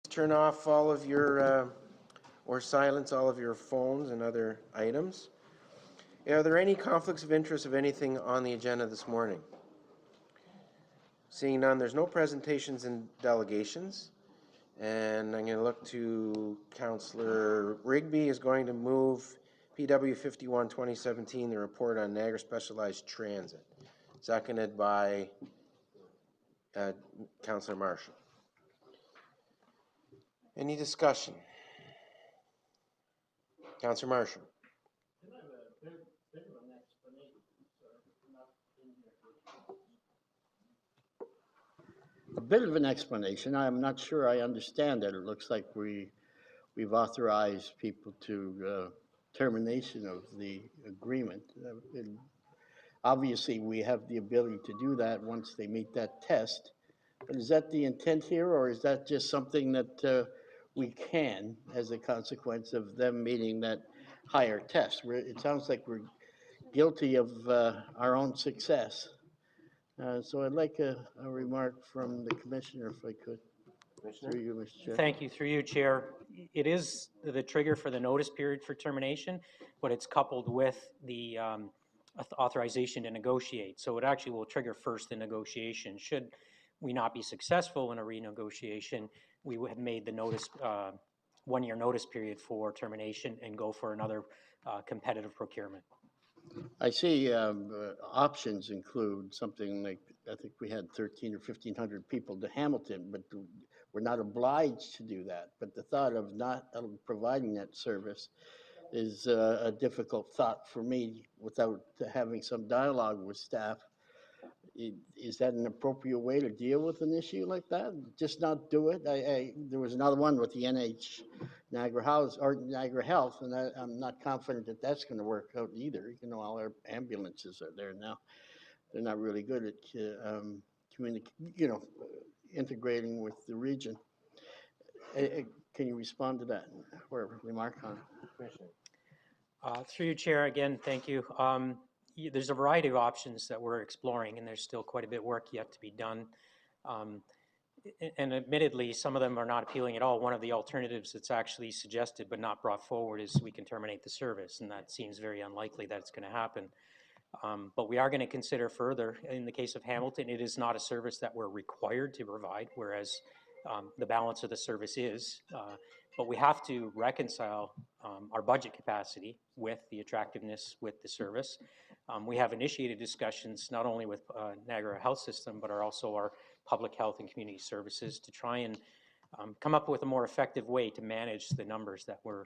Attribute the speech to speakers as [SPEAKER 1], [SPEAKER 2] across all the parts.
[SPEAKER 1] Turn off all of your, or silence all of your phones and other items. Are there any conflicts of interest of anything on the agenda this morning? Seeing none, there's no presentations and delegations. And I'm going to look to Councillor Rigby is going to move PW 51 2017, the report on Niagara Specialized Transit. Seconded by Councillor Marshall. Any discussion? Councillor Marshall.
[SPEAKER 2] A bit of an explanation. I'm not sure I understand it. It looks like we've authorized people to termination of the agreement. Obviously, we have the ability to do that once they meet that test. But is that the intent here, or is that just something that we can, as a consequence of them meeting that higher test? It sounds like we're guilty of our own success. So I'd like a remark from the Commissioner, if I could. Through you, Mr. Chair.
[SPEAKER 3] Thank you. Through you, Chair. It is the trigger for the notice period for termination, but it's coupled with the authorization to negotiate. So it actually will trigger first the negotiation. Should we not be successful in a renegotiation, we would have made the notice, 1 year notice period for termination and go for another competitive procurement.
[SPEAKER 2] I see options include something like, I think we had 1,300 or 1,500 people to Hamilton, but we're not obliged to do that. But the thought of not providing that service is a difficult thought for me without having some dialogue with staff. Is that an appropriate way to deal with an issue like that? Just not do it? There was another one with the Niagara House or Niagara Health, and I'm not confident that that's going to work out either. You know, all our ambulances are there now. They're not really good at integrating with the region. Can you respond to that or remark on it?
[SPEAKER 3] Through you, Chair, again, thank you. There's a variety of options that we're exploring, and there's still quite a bit of work yet to be done. And admittedly, some of them are not appealing at all. One of the alternatives that's actually suggested but not brought forward is we can terminate the service, and that seems very unlikely that it's going to happen. But we are going to consider further. In the case of Hamilton, it is not a service that we're required to provide, whereas the balance of the service is. But we have to reconcile our budget capacity with the attractiveness with the service. We have initiated discussions not only with Niagara Health System, but also our public health and community services to try and come up with a more effective way to manage the numbers that we're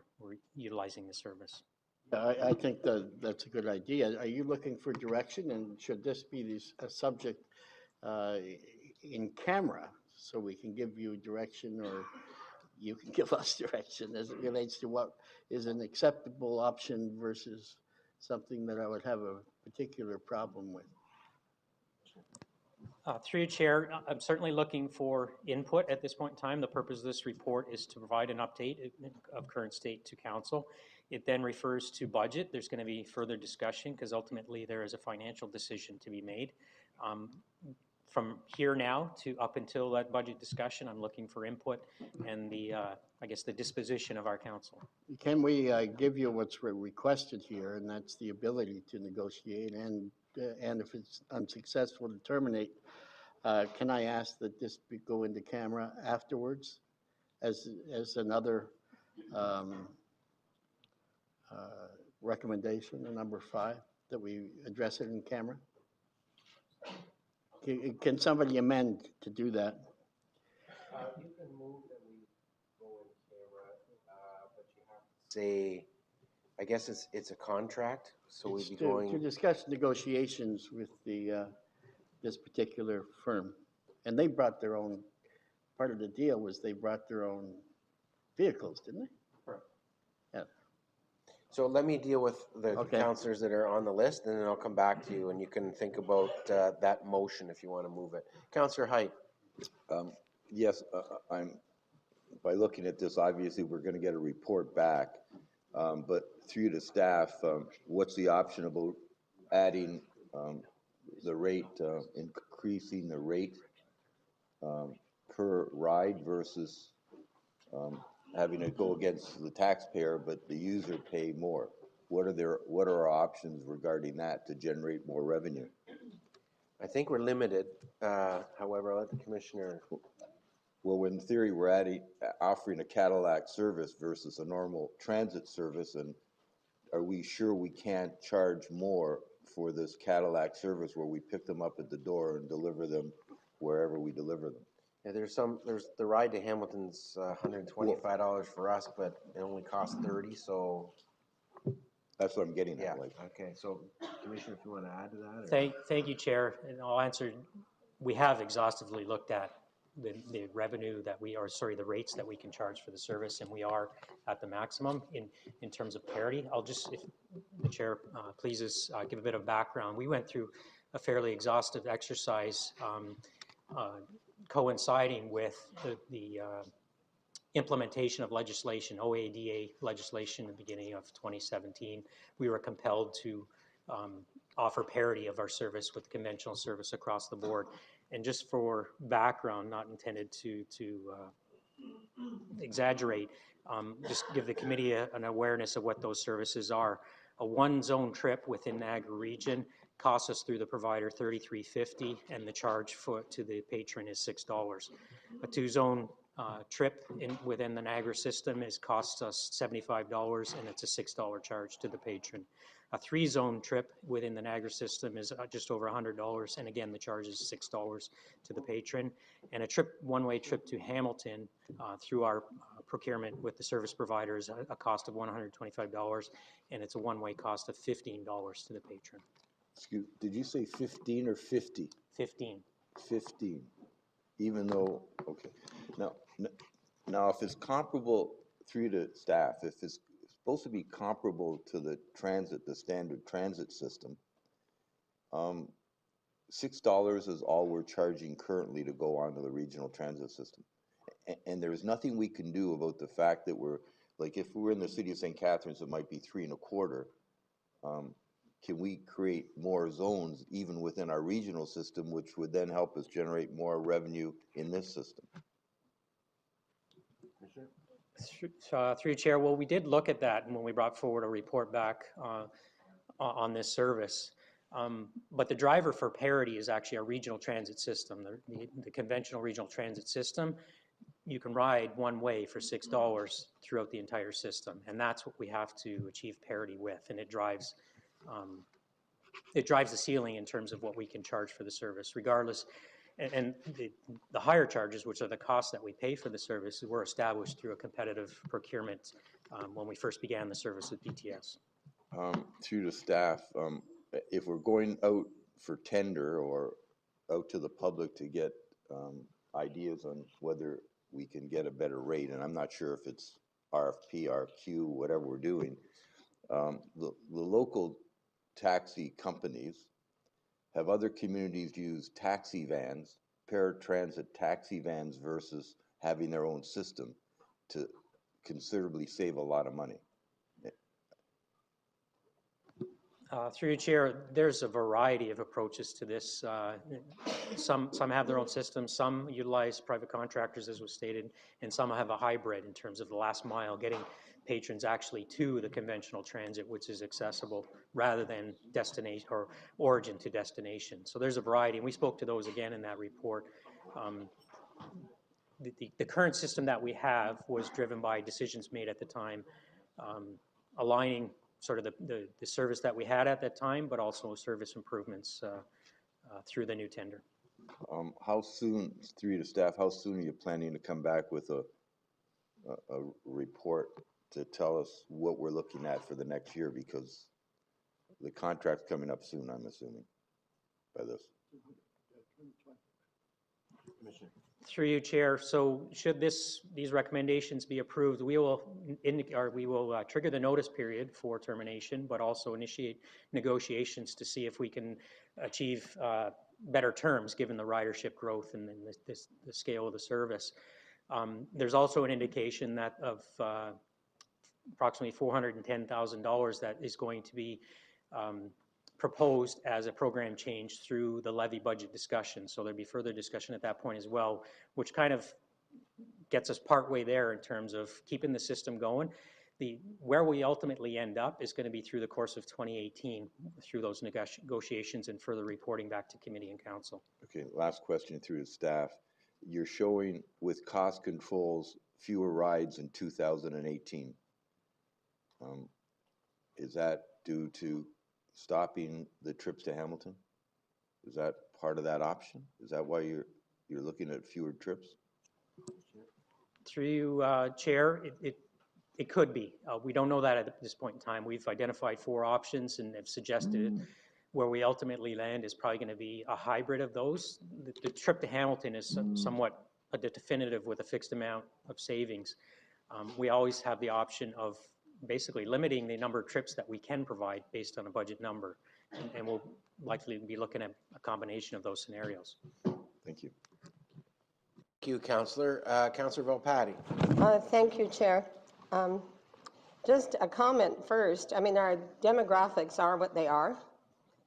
[SPEAKER 3] utilizing the service.
[SPEAKER 2] I think that's a good idea. Are you looking for direction, and should this be a subject in camera so we can give you direction, or you can give us direction as it relates to what is an acceptable option versus something that I would have a particular problem with?
[SPEAKER 3] Through you, Chair, I'm certainly looking for input at this point in time. The purpose of this report is to provide an update of current state to Council. It then refers to budget. There's going to be further discussion because ultimately there is a financial decision to be made. From here now to up until that budget discussion, I'm looking for input and the, I guess, the disposition of our Council.
[SPEAKER 2] Can we give you what's requested here, and that's the ability to negotiate, and if it's unsuccessful to terminate, can I ask that this go into camera afterwards as another recommendation, number 5, that we address it in camera? Can somebody amend to do that?
[SPEAKER 1] You can move that we go in camera, but you have to say, I guess it's a contract, so we'd be going
[SPEAKER 2] to discuss negotiations with the this particular firm, and they brought their own. Part of the deal was they brought their own vehicles, didn't they?
[SPEAKER 1] Correct.
[SPEAKER 2] Yeah.
[SPEAKER 1] So let me deal with the councillors that are on the list, and then I'll come back to you, and you can think about that motion if you want to move it. Councillor Height.
[SPEAKER 4] Yes, by looking at this, obviously we're going to get a report back, but through the staff, what's the option about adding the rate, increasing the rate per ride versus having to go against the taxpayer, but the user pay more. What are our options regarding that to generate more revenue?
[SPEAKER 1] I think we're limited. However, I'll let the commissioner.
[SPEAKER 4] Well, in theory, we're offering a Cadillac service versus a normal transit service, and are we sure we can't charge more for this Cadillac service where we pick them up at the door and deliver them wherever we deliver them?
[SPEAKER 1] Yeah, there's the ride to Hamilton's $125 for us, but it only costs 30. So
[SPEAKER 4] That's what I'm getting
[SPEAKER 1] yeah.
[SPEAKER 4] at. Like,
[SPEAKER 1] Okay. So, Commissioner, if you want to add to that.
[SPEAKER 3] Thank you, Chair. And I'll answer. We have exhaustively looked at the revenue that we are, sorry, the rates that we can charge for the service, and we are at the maximum in terms of parity. I'll just, if the Chair pleases, give a bit of background. We went through a fairly exhaustive exercise coinciding with the implementation of legislation, OADA legislation, in the beginning of 2017. We were compelled to offer parity of our service with conventional service across the board. And just for background, not intended to exaggerate, just give the committee an awareness of what those services are. A one-zone trip within Niagara region costs us through the provider $33.50, and the charge to the patron is $6. A two-zone trip within the Niagara system costs us $75, and it's a $6 charge to the patron. A three-zone trip within the Niagara system is just over $100, and again, the charge is $6 to the patron. And a one-way trip to Hamilton through our procurement with the service provider is a cost of $125, and it's a one-way cost of $15 to the patron.
[SPEAKER 4] excuse, did you say 15 or 50?
[SPEAKER 3] 15.
[SPEAKER 4] 15, even though, okay. Now, if it's comparable through the staff, if it's supposed to be comparable to the standard transit system, $6 is all we're charging currently to go onto the regional transit system. And there's nothing we can do about the fact that we're, like, if we were in the city of St. Catharines, it might be $3.25. Can we create more zones even within our regional system, which would then help us generate more revenue in this system?
[SPEAKER 3] Through Chair, well, we did look at that when we brought forward a report back on this service. But the driver for parity is actually our regional transit system, the conventional regional transit system. You can ride one way for $6 throughout the entire system, and that's what we have to achieve parity with, and it drives the ceiling in terms of what we can charge for the service, regardless. And the higher charges, which are the costs that we pay for the service, were established through a competitive procurement when we first began the service with BTS.
[SPEAKER 4] Through the staff, if we're going out for tender or out to the public to get ideas on whether we can get a better rate, and I'm not sure if it's RFP, RFQ, whatever we're doing, the local taxi companies have other communities use taxi vans, paratransit taxi vans versus having their own system to considerably save a lot of money.
[SPEAKER 3] Through your chair, there's a variety of approaches to this. Some have their own systems, some utilize private contractors, as was stated, and some have a hybrid in terms of the last mile, getting patrons actually to the conventional transit, which is accessible rather than destination or origin to destination. So there's a variety, and we spoke to those again in that report. The current system that we have was driven by decisions made at the time, aligning sort of the service that we had at that time, but also service improvements through the new tender.
[SPEAKER 4] How soon, through the staff, how soon are you planning to come back with a report to tell us what we're looking at for the next year? Because the contract's coming up soon, I'm assuming, by this.
[SPEAKER 3] Through you, Chair. So should these recommendations be approved, we will trigger the notice period for termination, but also initiate negotiations to see if we can achieve better terms given the ridership growth and the scale of the service. There's also an indication that of approximately $410,000 that is going to be proposed as a program change through the levy budget discussion. So there'll be further discussion at that point as well, which kind of gets us partway there in terms of keeping the system going. Where we ultimately end up is going to be through the course of 2018, through those negotiations and further reporting back to committee and council.
[SPEAKER 4] Okay, last question through to staff. You're showing with cost controls, fewer rides in 2018. Is that due to stopping the trips to Hamilton? Is that part of that option? Is that why you're looking at fewer trips?
[SPEAKER 3] Through you, Chair, it could be. We don't know that at this point in time. We've identified 4 options and have suggested it. Where we ultimately land is probably going to be a hybrid of those. The trip to Hamilton is somewhat a definitive with a fixed amount of savings. We always have the option of basically limiting the number of trips that we can provide based on a budget number. And we'll likely be looking at a combination of those scenarios.
[SPEAKER 4] Thank you.
[SPEAKER 1] Thank you, Councillor. Councillor Volpatti.
[SPEAKER 5] Thank you, Chair. Just a comment first. I mean, our demographics are what they are.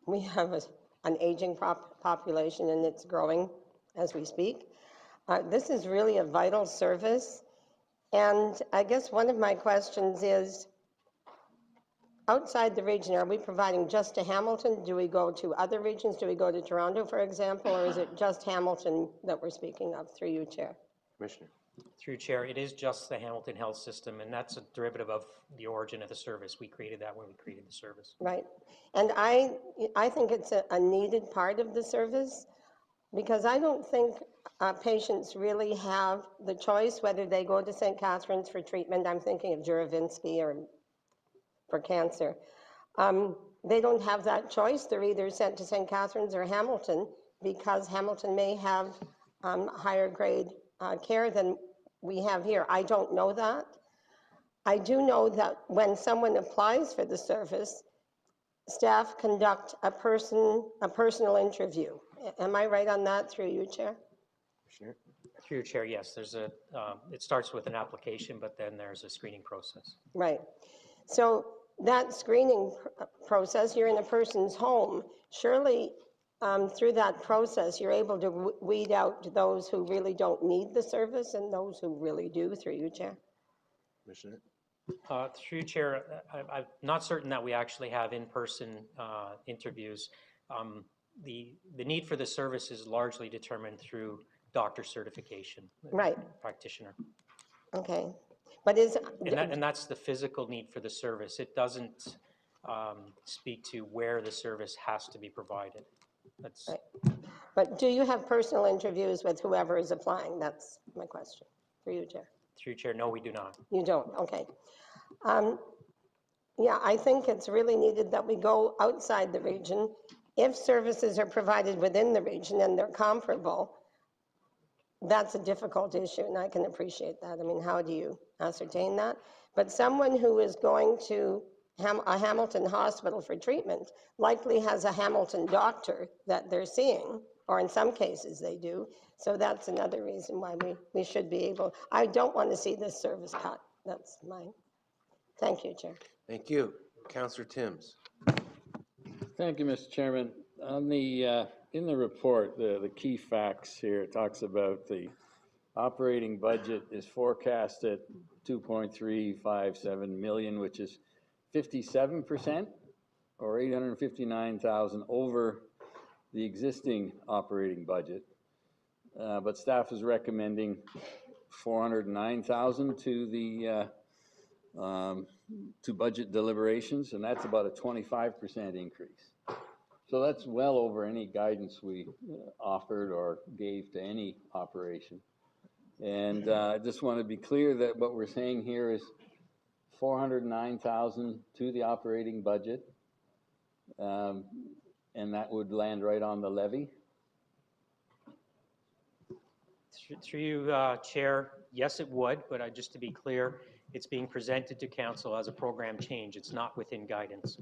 [SPEAKER 5] We have an aging population, and it's growing as we speak. This is really a vital service. And I guess one of my questions is, outside the region, are we providing just to Hamilton? Do we go to other regions? Do we go to Toronto, for example? Or is it just Hamilton that we're speaking of, through you, Chair?
[SPEAKER 1] Commissioner.
[SPEAKER 3] Through Chair, it is just the Hamilton Health System, and that's a derivative of the origin of the service. We created that when we created the service.
[SPEAKER 5] Right. And I think it's a needed part of the service, because I don't think patients really have the choice whether they go to St. Catharines for treatment. I'm thinking of Juravinski or for cancer. They don't have that choice. They're either sent to St. Catharines or Hamilton, because Hamilton may have higher grade care than we have here. I don't know that. I do know that when someone applies for the service, staff conduct a personal interview. Am I right on that, through you, Chair?
[SPEAKER 1] Commissioner.
[SPEAKER 3] Through Chair, yes. There's it starts with an application, but then there's a screening process.
[SPEAKER 5] Right. So that screening process, you're in a person's home. Surely through that process, you're able to weed out those who really don't need the service and those who really do, through you, Chair.
[SPEAKER 1] Commissioner.
[SPEAKER 3] Through Chair, I'm not certain that we actually have in-person interviews. The need for the service is largely determined through doctor certification.
[SPEAKER 5] Right.
[SPEAKER 3] Practitioner.
[SPEAKER 5] Okay. But is...
[SPEAKER 3] And that's the physical need for the service. It doesn't speak to where the service has to be provided. That's
[SPEAKER 5] right. But do you have personal interviews with whoever is applying? That's my question for you, Chair.
[SPEAKER 3] Through Chair, no, we do not.
[SPEAKER 5] You don't, okay. Yeah, I think it's really needed that we go outside the region. If services are provided within the region and they're comparable, that's a difficult issue, and I can appreciate that. I mean, how do you ascertain that? But someone who is going to a Hamilton hospital for treatment likely has a Hamilton doctor that they're seeing, or in some cases they do. So that's another reason why we should be able, I don't want to see this service cut. That's mine. Thank you, Chair.
[SPEAKER 1] Thank you. Councillor Timms.
[SPEAKER 6] Thank you, Mr. Chairman. On the in the report, the key facts here, it talks about the operating budget is forecast at 2.357 million, which is 57% or 859,000 over the existing operating budget. But staff is recommending 409,000 to the to budget deliberations, and that's about a 25% increase. So that's well over any guidance we offered or gave to any operation. And I just want to be clear that what we're saying here is 409,000 to the operating budget, and that would land right on the levy.
[SPEAKER 3] Through you, Chair, yes, it would, but just to be clear, it's being presented to council as a program change. It's not within guidance.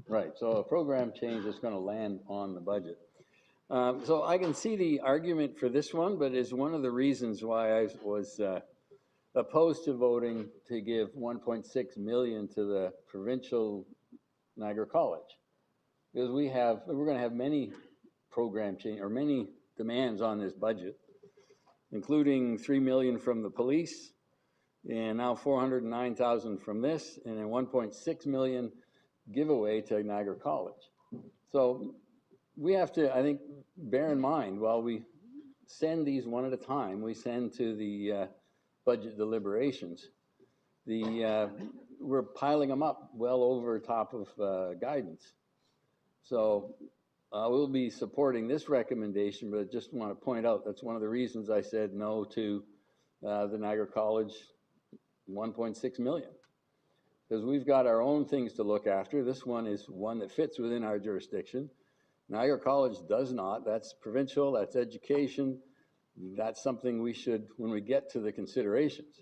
[SPEAKER 6] Right, so a program change is going to land on the budget. So I can see the argument for this one, but it's one of the reasons why I was opposed to voting to give 1.6 million to the provincial Niagara College, because we're going to have many program change or many demands on this budget, including 3 million from the police, and now 409,000 from this, and then 1.6 million giveaway to Niagara College. So we have to, I think, bear in mind, while we send these one at a time, we send to the budget deliberations, we're piling them up well over top of guidance. So we'll be supporting this recommendation, but I just want to point out that's one of the reasons I said no to the Niagara College 1.6 million. Because we've got our own things to look after. This one is one that fits within our jurisdiction. Niagara College does not. That's provincial, that's education. That's something we should, when we get to the considerations.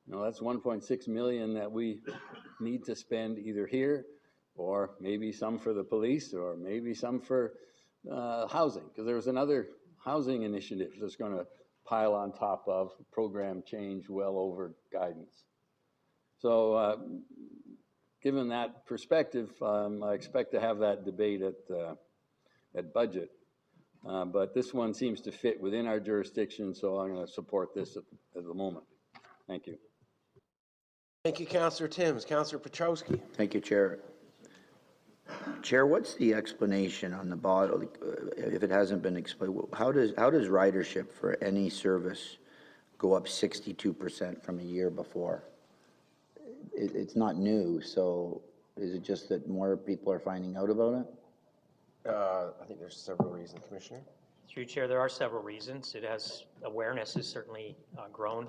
[SPEAKER 6] You know, that's 1.6 million that we need to spend either here, or maybe some for the police, or maybe some for housing, because there's another housing initiative that's going to pile on top of program change well over guidance. So given that perspective, I expect to have that debate at budget. But this one seems to fit within our jurisdiction, so I'm going to support this at the moment. Thank you.
[SPEAKER 1] Thank you, Councillor Timms. Councillor Petrowski.
[SPEAKER 7] Thank you, Chair. Chair, what's the explanation on the bottom, if it hasn't been explained? How does ridership for any service go up 62% from a year before? It's not new, so is it just that more people are finding out about it?
[SPEAKER 1] I think there's several reasons, Commissioner.
[SPEAKER 3] Through Chair, there are several reasons. Awareness has certainly grown.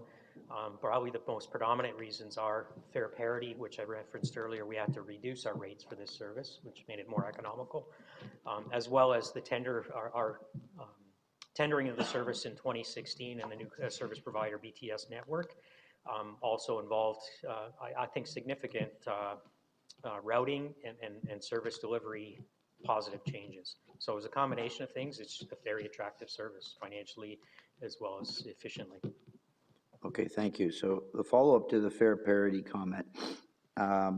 [SPEAKER 3] Probably the most predominant reasons are fare parity, which I referenced earlier. We had to reduce our rates for this service, which made it more economical, as well as the tendering of the service in 2016 and the new service provider BTS network also involved, I think, significant routing and service delivery positive changes. So it was a combination of things. It's just a very attractive service financially as well as efficiently.
[SPEAKER 7] Okay, thank you. So the follow-up to the fare parity comment, fare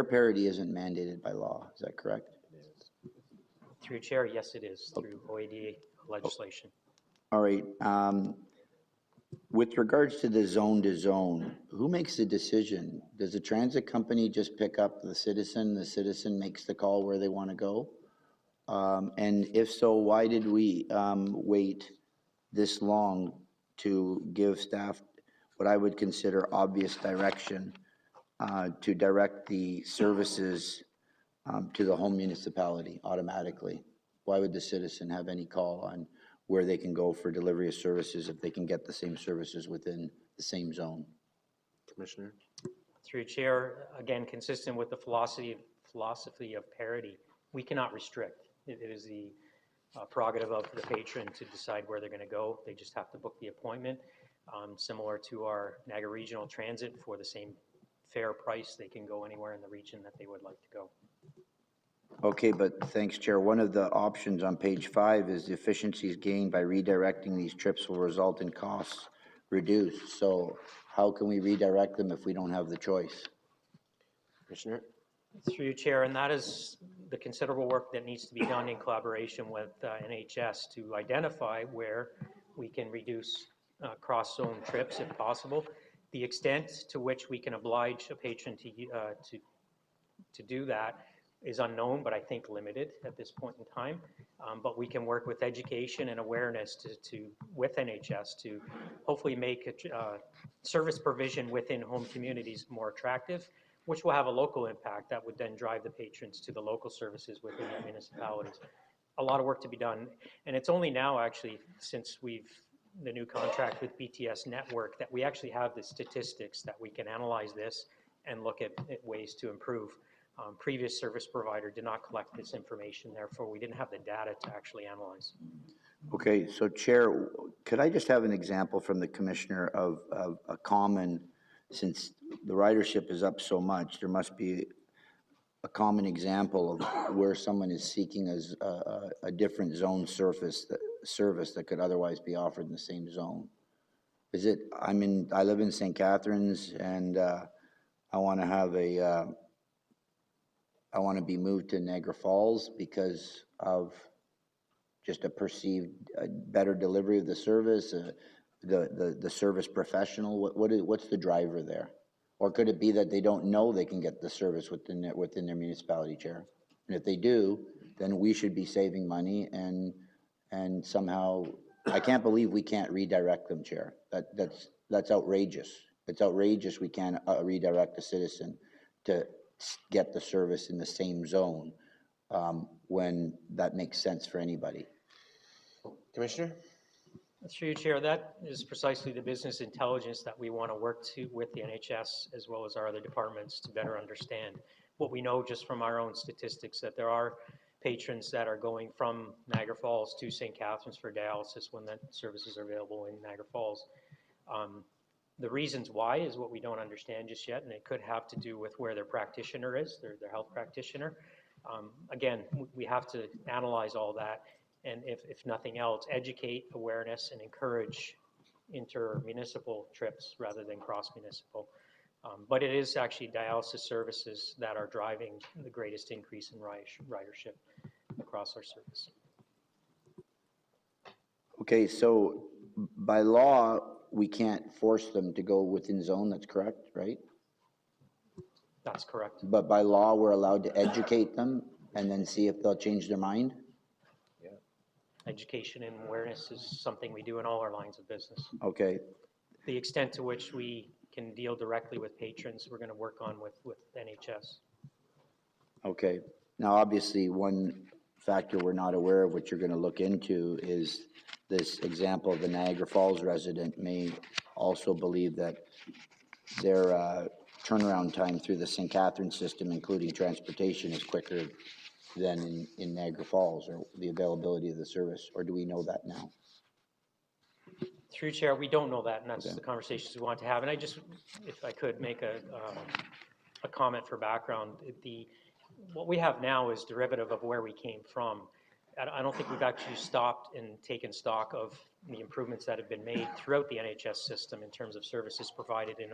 [SPEAKER 7] parity isn't mandated by law, is that correct?
[SPEAKER 3] Through Chair, yes, it is, through OAD legislation.
[SPEAKER 7] All right. With regards to the zone-to-zone, who makes the decision? Does the transit company just pick up the citizen makes the call where they want to go? And if so, why did we wait this long to give staff what I would consider obvious direction to direct the services to the home municipality automatically? Why would the citizen have any call on where they can go for delivery of services if they can get the same services within the same zone?
[SPEAKER 1] Commissioner.
[SPEAKER 3] Through Chair, again, consistent with the philosophy of parity, we cannot restrict. It is the prerogative of the patron to decide where they're going to go. They just have to book the appointment. Similar to our Niagara Regional Transit, for the same fair price, they can go anywhere in the region that they would like to go.
[SPEAKER 7] Okay, but thanks, Chair. One of the options on page 5 is the efficiencies gained by redirecting these trips will result in costs reduced. So how can we redirect them if we don't have the choice?
[SPEAKER 1] Commissioner.
[SPEAKER 3] Through you, Chair, and that is the considerable work that needs to be done in collaboration with NHS to identify where we can reduce cross-zone trips if possible. The extent to which we can oblige a patron to do that is unknown, but I think limited at this point in time. But we can work with education and awareness with NHS to hopefully make service provision within home communities more attractive, which will have a local impact that would then drive the patrons to the local services within the municipalities. A lot of work to be done, and it's only now actually since the new contract with BTS Network that we actually have the statistics that we can analyze this and look at ways to improve. Previous service provider did not collect this information, therefore we didn't have the data to actually analyze.
[SPEAKER 7] Okay, so Chair, could I just have an example from the Commissioner of a common, since the ridership is up so much, there must be a common example of where someone is seeking a different zone service that could otherwise be offered in the same zone. Is it, I live in St. Catharines, and I want to have I want to be moved to Niagara Falls because of Just a perceived better delivery of the service, the service professional? What's the driver there? Or could it be that they don't know they can get the service within their municipality, Chair? And if they do, then we should be saving money and somehow, I can't believe we can't redirect them, Chair. That's outrageous. It's outrageous we can't redirect a citizen to get the service in the same zone when that makes sense for anybody.
[SPEAKER 1] Commissioner?
[SPEAKER 3] Through you, Chair, that is precisely the business intelligence that we want to work with the NHS as well as our other departments to better understand. What we know just from our own statistics, that there are patrons that are going from Niagara Falls to St. Catharines for dialysis when that services are available in Niagara Falls. The reasons why is what we don't understand just yet, and it could have to do with where their practitioner is, their health practitioner. Again, we have to analyze all that, and if nothing else, educate, awareness, and encourage inter-municipal trips rather than cross-municipal. But it is actually dialysis services that are driving the greatest increase in ridership across our service.
[SPEAKER 7] Okay, so by law, we can't force them to go within zone, that's correct, right?
[SPEAKER 3] That's correct.
[SPEAKER 7] But by law, we're allowed to educate them and then see if they'll change their mind?
[SPEAKER 3] Education and awareness is something we do in all our lines of business.
[SPEAKER 7] Okay,
[SPEAKER 3] The extent to which we can deal directly with patrons, we're going to work on with NHS.
[SPEAKER 7] okay. Now, obviously, one factor we're not aware of, what you're gonna look into, is this example of the Niagara Falls resident may also believe that their turnaround time through the St. Catharines system, including transportation, is quicker than in Niagara Falls, or the availability of the service, or do we know that now?
[SPEAKER 3] Through Chair, we don't know that, and that's the conversations we want to have. And I just, if I could make a comment for background, what we have now is derivative of where we came from. I don't think we've actually stopped and taken stock of the improvements that have been made throughout the NHS system in terms of services provided in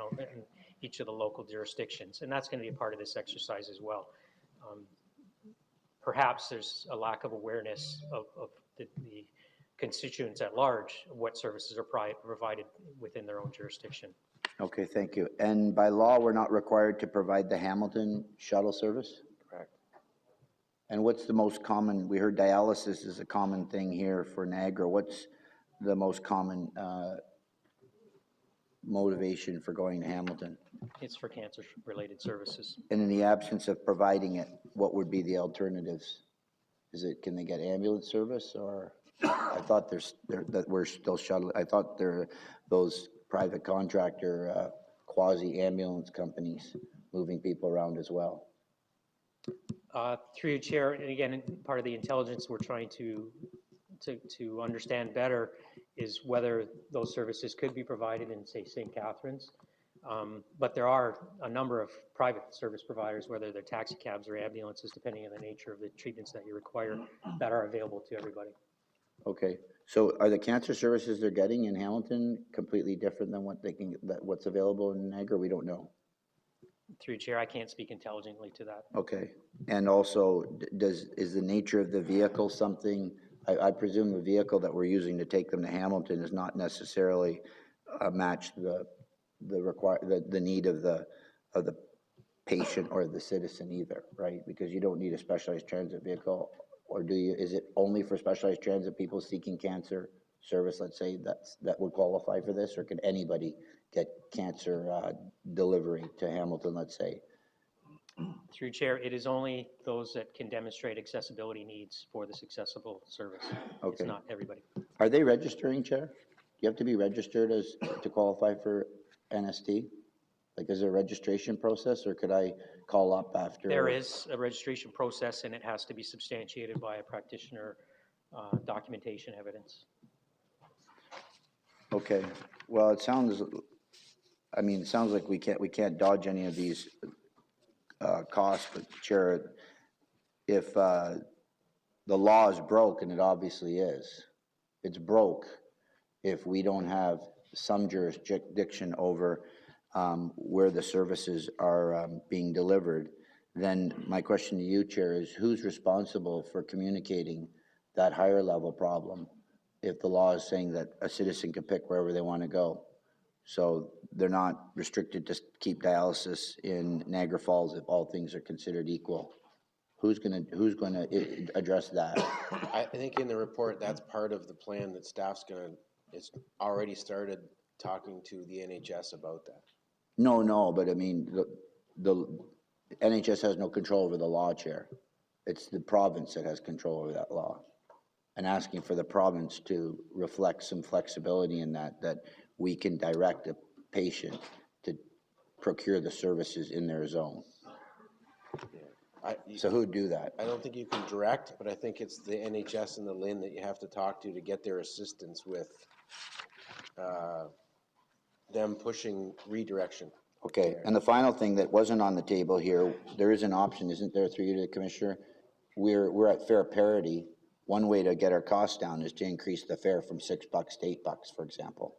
[SPEAKER 3] each of the local jurisdictions. And that's going to be a part of this exercise as well. Perhaps there's a lack of awareness of the constituents at large, what services are provided within their own jurisdiction.
[SPEAKER 7] Okay, thank you. And by law, we're not required to provide the Hamilton shuttle service?
[SPEAKER 1] Correct.
[SPEAKER 7] And what's the most common, we heard dialysis is a common thing here for Niagara. What's the most common motivation for going to Hamilton?
[SPEAKER 3] It's for cancer-related services.
[SPEAKER 7] And in the absence of providing it, what would be the alternatives? Can they get ambulance service, or I thought that we're still shuttle. I thought there those private contractor quasi-ambulance companies moving people around as well.
[SPEAKER 3] Through you, Chair, and again, part of the intelligence we're trying to understand better is whether those services could be provided in, say, St. Catharines. But there are a number of private service providers, whether they're taxi cabs or ambulances, depending on the nature of the treatments that you require, that are available to everybody.
[SPEAKER 7] Okay, so are the cancer services they're getting in Hamilton completely different than what's available in Niagara? We don't know.
[SPEAKER 3] Through Chair, I can't speak intelligently to that.
[SPEAKER 7] Okay, and also, is the nature of the vehicle something? I presume the vehicle that we're using to take them to Hamilton is not necessarily match the need of the patient or the citizen either, right? Because you don't need a specialized transit vehicle, or do you? Is it only for specialized transit people seeking cancer service, let's say, that would qualify for this, or can anybody get cancer delivery to Hamilton, let's say?
[SPEAKER 3] Through Chair, it is only those that can demonstrate accessibility needs for this accessible service.
[SPEAKER 7] Okay.
[SPEAKER 3] It's not everybody.
[SPEAKER 7] Are they registering, Chair? Do you have to be registered to qualify for NST? Like, is there a registration process, or could I call up after?
[SPEAKER 3] There is a registration process, and it has to be substantiated by a practitioner documentation evidence.
[SPEAKER 7] Okay, well, it sounds like we can't dodge any of these costs, but Chair, if the law is broke, and it obviously is, it's broke if we don't have some jurisdiction over where the services are being delivered. Then my question to you, Chair, is who's responsible for communicating that higher level problem if the law is saying that a citizen can pick wherever they want to go? So they're not restricted to keep dialysis in Niagara Falls if all things are considered equal. Who's gonna address that?
[SPEAKER 1] I think in the report, that's part of the plan that staff's it's already started talking to the NHS about that.
[SPEAKER 7] No, but I mean, the NHS has no control over the law, Chair. It's the province that has control over that law. And asking for the province to reflect some flexibility in that we can direct a patient to procure the services in their zone. So who'd do that?
[SPEAKER 1] I don't think you can direct, but I think it's the NHS and the LIN that you have to talk to get their assistance with them pushing redirection.
[SPEAKER 7] Okay, and the final thing that wasn't on the table here, there is an option, isn't there, through you to the Commissioner? We're at fare parity. One way to get our costs down is to increase the fare from $6 to $8, for example,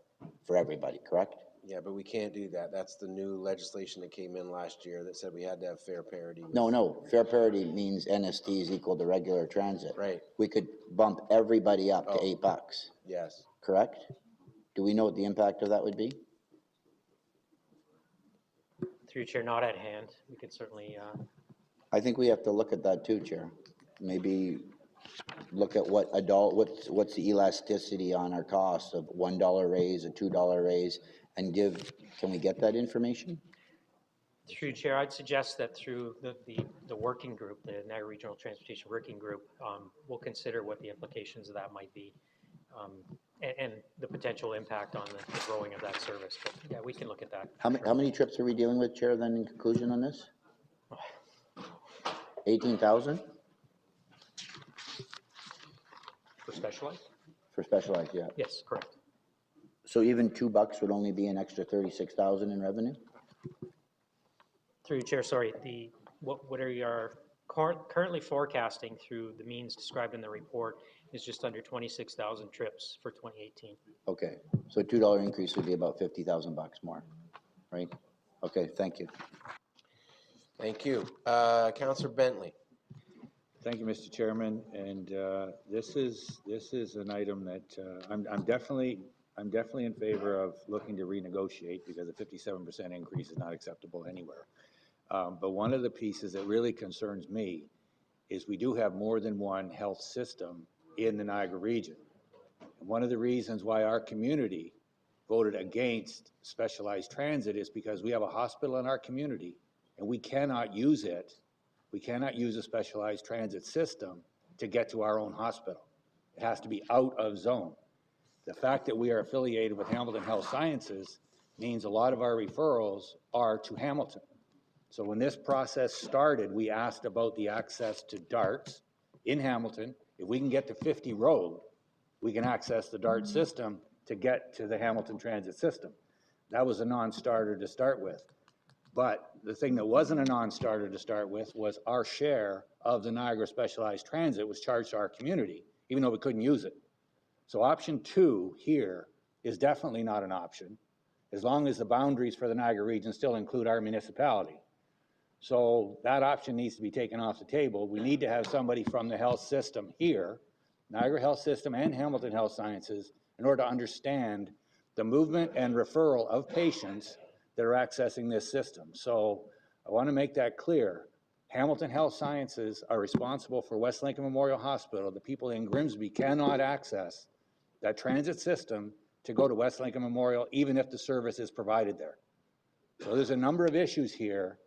[SPEAKER 7] for everybody, correct?
[SPEAKER 1] Yeah, but we can't do that. That's the new legislation that came in last year that said we had to have fare parity.
[SPEAKER 7] No, fare parity means NST is equal to regular transit.
[SPEAKER 1] Right.
[SPEAKER 7] We could bump everybody up to $8,
[SPEAKER 1] Yes.
[SPEAKER 7] correct? Do we know what the impact of that would be?
[SPEAKER 3] Through Chair, not at hand. We could certainly,
[SPEAKER 7] I think we have to look at that too, Chair. Maybe look at what's the elasticity on our costs of $1 raise, a $2 raise, and can we get that information?
[SPEAKER 3] through Chair, I'd suggest that through the working group, the Niagara Regional Transportation Working Group, we'll consider what the implications of that might be, and the potential impact on the growing of that service. But yeah, we can look at that.
[SPEAKER 7] How many trips are we dealing with, Chair, then, in conclusion on this? 18,000?
[SPEAKER 3] For specialized?
[SPEAKER 7] For specialized, yeah.
[SPEAKER 3] Yes, correct.
[SPEAKER 7] So even $2 would only be an extra 36,000 in revenue?
[SPEAKER 3] Through Chair, sorry, what are you currently forecasting through the means described in the report is just under 26,000 trips for 2018.
[SPEAKER 7] Okay, so a $2 increase would be about 50,000 bucks more, right? Okay, thank you.
[SPEAKER 1] Thank you. Councillor Bentley.
[SPEAKER 8] Thank you, Mr. Chairman. And this is an item that I'm definitely in favor of looking to renegotiate, because a 57% increase is not acceptable anywhere. But one of the pieces that really concerns me is we do have more than one health system in the Niagara region. And one of the reasons why our community voted against specialized transit is because we have a hospital in our community and we cannot use it. We cannot use a specialized transit system to get to our own hospital. It has to be out of zone. The fact that we are affiliated with Hamilton Health Sciences means a lot of our referrals are to Hamilton. So when this process started, we asked about the access to DARTs in Hamilton. If we can get to 50 Road, we can access the DART system to get to the Hamilton Transit System. That was a non-starter to start with. But the thing that wasn't a non-starter to start with was our share of the Niagara Specialized Transit was charged to our community, even though we couldn't use it. So option 2 here is definitely not an option, as long as the boundaries for the Niagara region still include our municipality. So that option needs to be taken off the table. We need to have somebody from the health system here, Niagara Health System and Hamilton Health Sciences, in order to understand the movement and referral of patients that are accessing this system. So I want to make that clear. Hamilton Health Sciences are responsible for West Lincoln Memorial Hospital. The people in Grimsby cannot access that transit system to go to West Lincoln Memorial, even if the service is provided there. So there's a number of issues here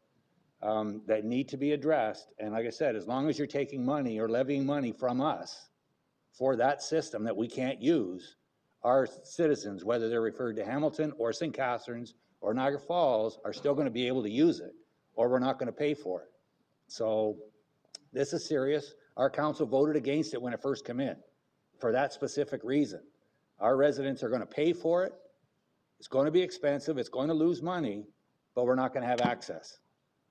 [SPEAKER 8] that need to be addressed. And like I said, as long as you're taking money or levying money from us for that system that we can't use, our citizens, whether they're referred to Hamilton or St. Catharines or Niagara Falls, are still going to be able to use it, or we're not going to pay for it. So this is serious. Our council voted against it when it first came in for that specific reason. Our residents are going to pay for it. It's going to be expensive. It's going to lose money, but we're not going to have access.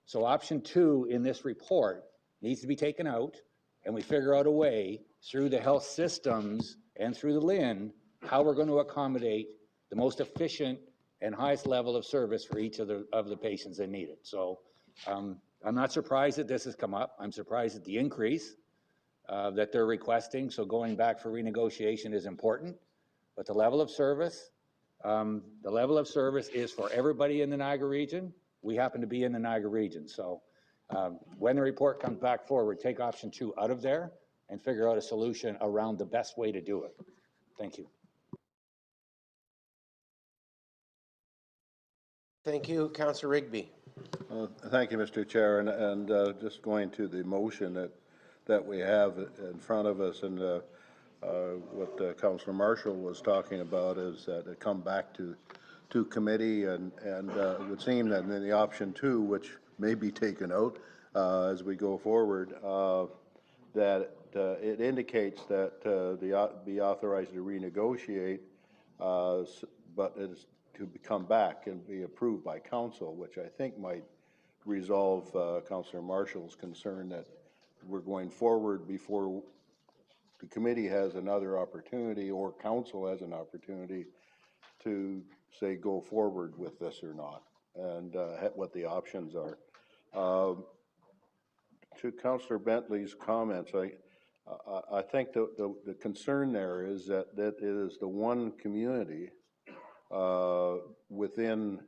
[SPEAKER 8] So option 2 in this report needs to be taken out, and we figure out a way through the health systems and through the LIN how we're going to accommodate the most efficient and highest level of service for each of the patients that need it. So I'm not surprised that this has come up. I'm surprised at the increase. that they're requesting, so going back for renegotiation is important. But the level of service is for everybody in the Niagara region. We happen to be in the Niagara region, so when the report comes back forward, take option 2 out of there and figure out a solution around the best way to do it. Thank you.
[SPEAKER 1] Thank you, Councillor Rigby.
[SPEAKER 9] Thank you, Mr. Chair, and just going to the motion that we have in front of us, and what Councillor Marshall was talking about is that it come back to committee, and it would seem that in the option 2, which may be taken out as we go forward, that it indicates that the be authorized to renegotiate, but it is to come back and be approved by council, which I think might resolve Councillor Marshall's concern that we're going forward before the committee has another opportunity or council has an opportunity to say go forward with this or not, and what the options are. To Councillor Bentley's comments, I think the concern there is that it is the one community within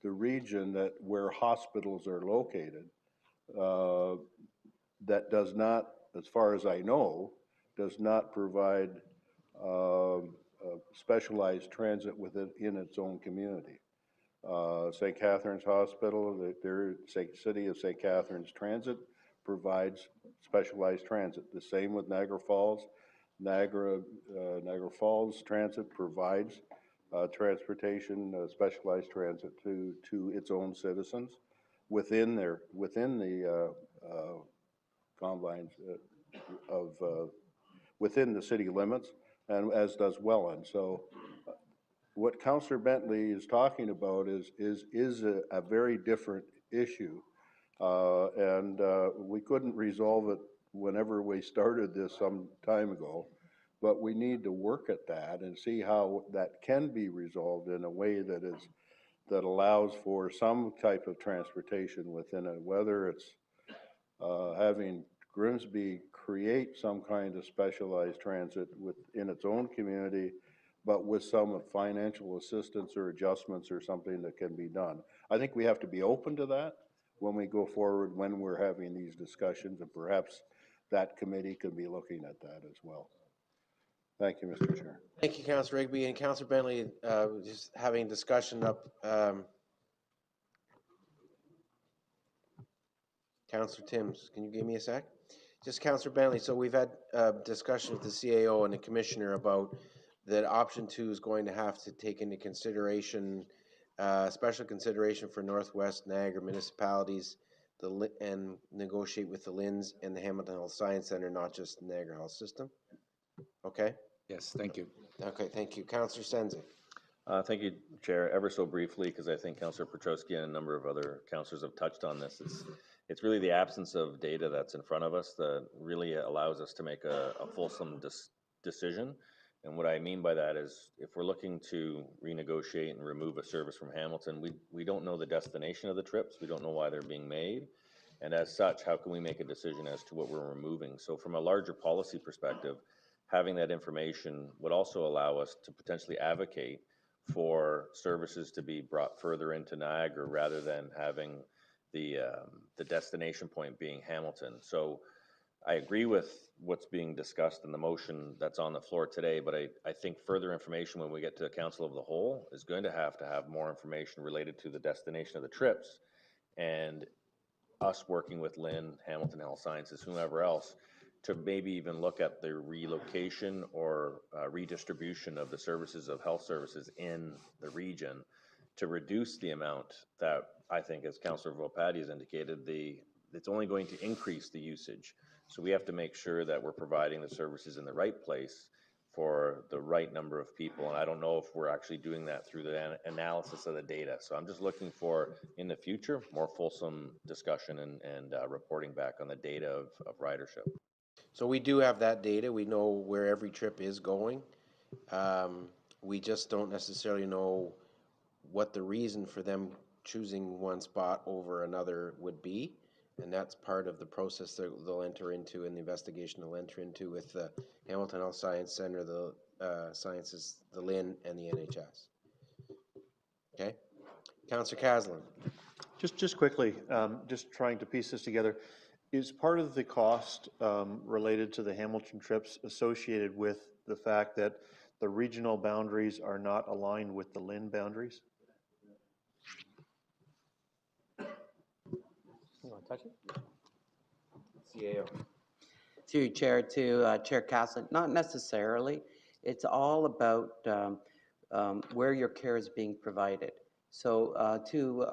[SPEAKER 9] the region that where hospitals are located that does not, as far as I know, does not provide specialized transit within its own community. St. Catharines Hospital, their City of St. Catharines Transit provides specialized transit. The same with Niagara Falls. Niagara Falls Transit provides transportation, specialized transit to its own citizens within the confines within the city limits, and as does Welland. So what Councillor Bentley is talking about is a very different issue, and we couldn't resolve it whenever we started this some time ago, but we need to work at that and see how that can be resolved in a way that allows for some type of transportation within it, whether it's having Grimsby create some kind of specialized transit within its own community, but with some financial assistance or adjustments or something that can be done. I think we have to be open to that when we go forward, when we're having these discussions, and perhaps that committee could be looking at that as well. Thank you, Mr. Chair.
[SPEAKER 1] Thank you, Councillor Rigby. And Councillor Bentley, just having discussion up. Councillor Timms, can you give me a sec? Just Councillor Bentley, so we've had discussion with the CAO and the Commissioner about that option 2 is going to have to take into consideration, special consideration for Northwest Niagara municipalities and negotiate with the LHINs and the Hamilton Health Science Center, not just the Niagara Health System. Okay?
[SPEAKER 8] Yes, thank you.
[SPEAKER 1] Okay, thank you. Councillor Senzi.
[SPEAKER 10] Thank you, Chair. Ever so briefly, because I think Councillor Petrosky and a number of other councillors have touched on this. It's really the absence of data that's in front of us that really allows us to make a fulsome decision. And what I mean by that is, if we're looking to renegotiate and remove a service from Hamilton, we don't know the destination of the trips. We don't know why they're being made. And as such, how can we make a decision as to what we're removing? So from a larger policy perspective, having that information would also allow us to potentially advocate for services to be brought further into Niagara rather than having the destination point being Hamilton. So I agree with what's being discussed in the motion that's on the floor today, but I think further information when we get to the Council of the Whole is going to have more information related to the destination of the trips, and us working with Lynn, Hamilton Health Sciences, whomever else, to maybe even look at the relocation or redistribution of the services of health services in the region to reduce the amount that I think, as Councillor Volpatti has indicated, it's only going to increase the usage. So we have to make sure that we're providing the services in the right place for the right number of people. And I don't know if we're actually doing that through the analysis of the data. So I'm just looking for, in the future, more fulsome discussion and reporting back on the data of ridership.
[SPEAKER 1] So we do have that data. We know where every trip is going. We just don't necessarily know what the reason for them choosing one spot over another would be. And that's part of the process that they'll enter into, and the investigation they'll enter into with the Hamilton Health Science Center, the Sciences, the LIN, and the NHS. Okay? Councillor Caslin.
[SPEAKER 9] Just quickly, just trying to piece this together. Is part of the cost related to the Hamilton trips associated with the fact that the regional boundaries are not aligned with the LIN boundaries?
[SPEAKER 3] You want to touch it?
[SPEAKER 1] CAO.
[SPEAKER 11] Through you, Chair, to Chair Caslin, not necessarily. It's all about where your care is being provided. So to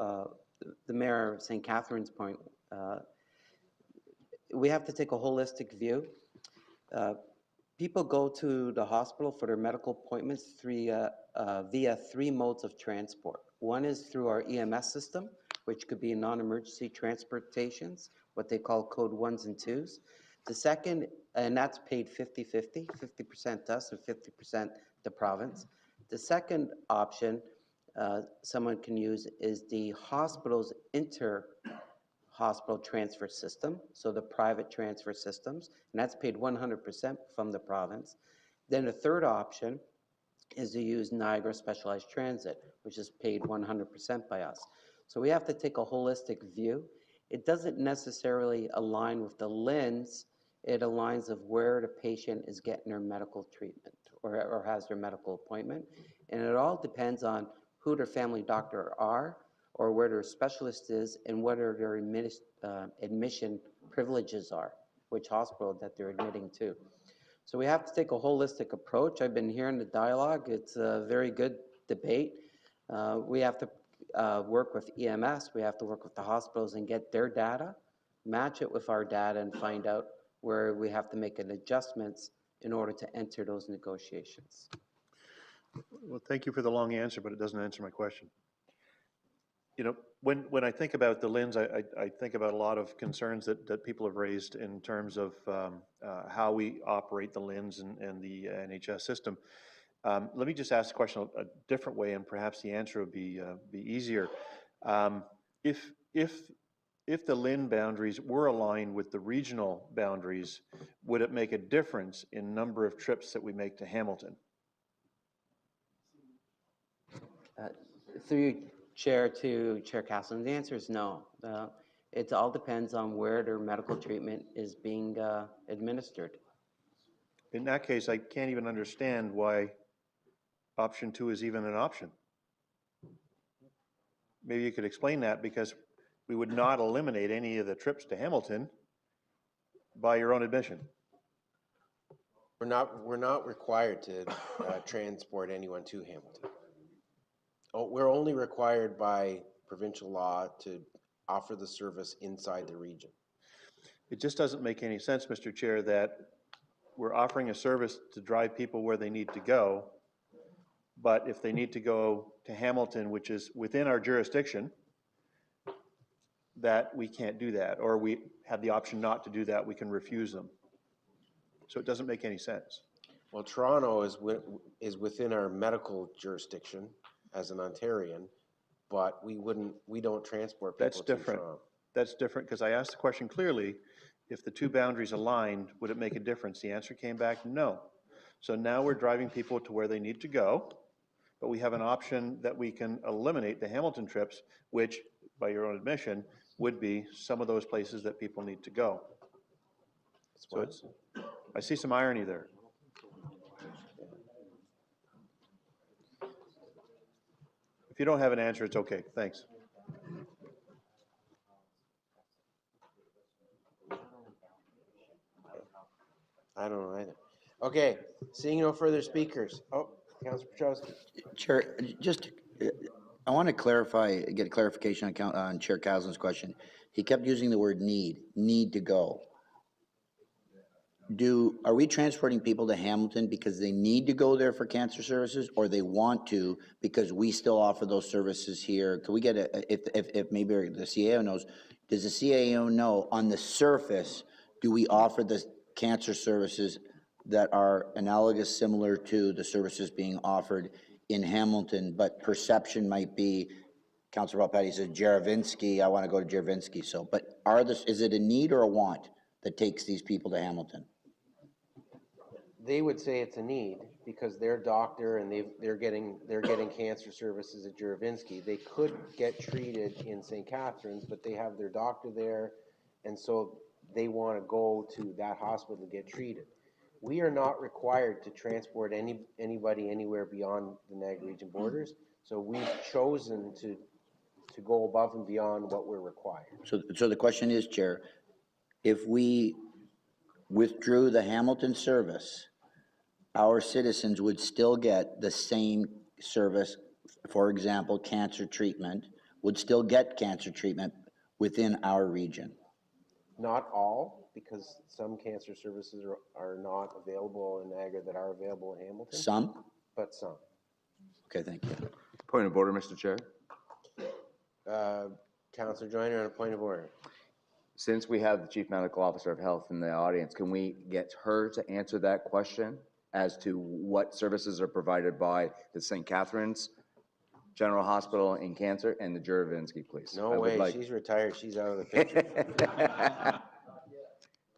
[SPEAKER 11] the Mayor of St. Catharines' point, we have to take a holistic view. People go to the hospital for their medical appointments via 3 modes of transport. One is through our EMS system, which could be non-emergency transportations, what they call code 1s and 2s. The second, and that's paid 50-50, 50% to us and 50% the province. The second option someone can use is the hospital's inter-hospital transfer system, so the private transfer systems, and that's paid 100% from the province. Then the third option is to use Niagara Specialized Transit, which is paid 100% by us. So we have to take a holistic view. It doesn't necessarily align with the lens, it aligns of where the patient is getting their medical treatment or has their medical appointment. And it all depends on who their family doctor are, or where their specialist is, and what their admission privileges are, which hospital that they're admitting to. So we have to take a holistic approach. I've been hearing the dialogue. It's a very good debate. We have to work with EMS. We have to work with the hospitals and get their data, match it with our data, and find out where we have to make an adjustments in order to enter those negotiations.
[SPEAKER 9] Well, thank you for the long answer, but it doesn't answer my question. You know, when I think about the LINs, I think about a lot of concerns that people have raised in terms of how we operate the LINs and the NHS system. Let me just ask the question a different way, and perhaps the answer would be easier. If the LIN boundaries were aligned with the regional boundaries, would it make a difference in number of trips that we make to Hamilton?
[SPEAKER 11] Through you, Chair, to Chair Caslin, the answer is no. It all depends on where their medical treatment is being administered.
[SPEAKER 9] In that case, I can't even understand why option 2 is even an option. Maybe you could explain that, because we would not eliminate any of the trips to Hamilton by your own admission.
[SPEAKER 1] We're not required to transport anyone to Hamilton. We're only required by provincial law to offer the service inside the region.
[SPEAKER 9] It just doesn't make any sense, Mr. Chair, that we're offering a service to drive people where they need to go, but if they need to go to Hamilton, which is within our jurisdiction, that we can't do that, or we have the option not to do that, we can refuse them. So it doesn't make any sense.
[SPEAKER 1] Well, Toronto is within our medical jurisdiction as an Ontarian, but we don't transport people
[SPEAKER 9] That's different.
[SPEAKER 1] to Toronto.
[SPEAKER 9] That's different, because I asked the question clearly, if the 2 boundaries aligned, would it make a difference? The answer came back, no. So now we're driving people to where they need to go, but we have an option that we can eliminate the Hamilton trips, which, by your own admission, would be some of those places that people need to go. So I see some irony there. If you don't have an answer, it's okay. Thanks.
[SPEAKER 1] I don't know either. Okay, seeing no further speakers. Oh, Councillor Petrowski.
[SPEAKER 7] Chair, just, I want to clarify, get clarification on Chair Caslin's question. He kept using the word need to go. Are we transporting people to Hamilton because they need to go there for cancer services, or they want to because we still offer those services here? Can we get if maybe the CAO knows, does the CAO know on the surface, do we offer the cancer services that are analogous, similar to the services being offered in Hamilton, but perception might be Councilor Palpatty says Jaravinsky, I want to go to Jaravinsky, so, but is it a need or a want that takes these people to Hamilton?
[SPEAKER 1] They would say it's a need because their doctor and they're getting cancer services at Juravinsky. They could get treated in St. Catharines, but they have their doctor there, and so they want to go to that hospital to get treated. We are not required to transport anybody anywhere beyond the Niagara region borders, so we've chosen to go above and beyond what we're required.
[SPEAKER 7] So the question is, Chair, if we withdrew the Hamilton service, our citizens would still get the same service, for example, cancer treatment, would still get cancer treatment within our region.
[SPEAKER 1] Not all, because some cancer services are not available in Niagara that are available in Hamilton.
[SPEAKER 7] Some?
[SPEAKER 1] But some.
[SPEAKER 7] Okay, thank you.
[SPEAKER 12] Point of order, Mr. Chair.
[SPEAKER 1] Councillor Joyner on a point of order.
[SPEAKER 12] Since we have the Chief Medical Officer of Health in the audience, can we get her to answer that question as to what services are provided by the St. Catharines General Hospital in Cancer and the Juravinsky, please?
[SPEAKER 1] No way, she's retired, she's out of the picture.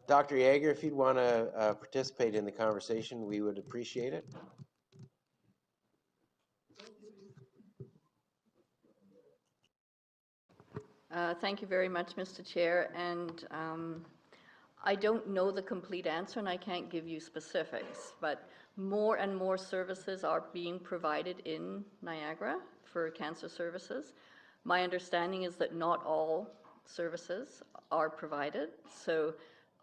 [SPEAKER 1] Dr. Yeager, if you'd want to participate in the conversation, we would appreciate it.
[SPEAKER 13] Thank you very much, Mr. Chair, and I don't know the complete answer and I can't give you specifics, but more and more services are being provided in Niagara for cancer services. My understanding is that not all services are provided, so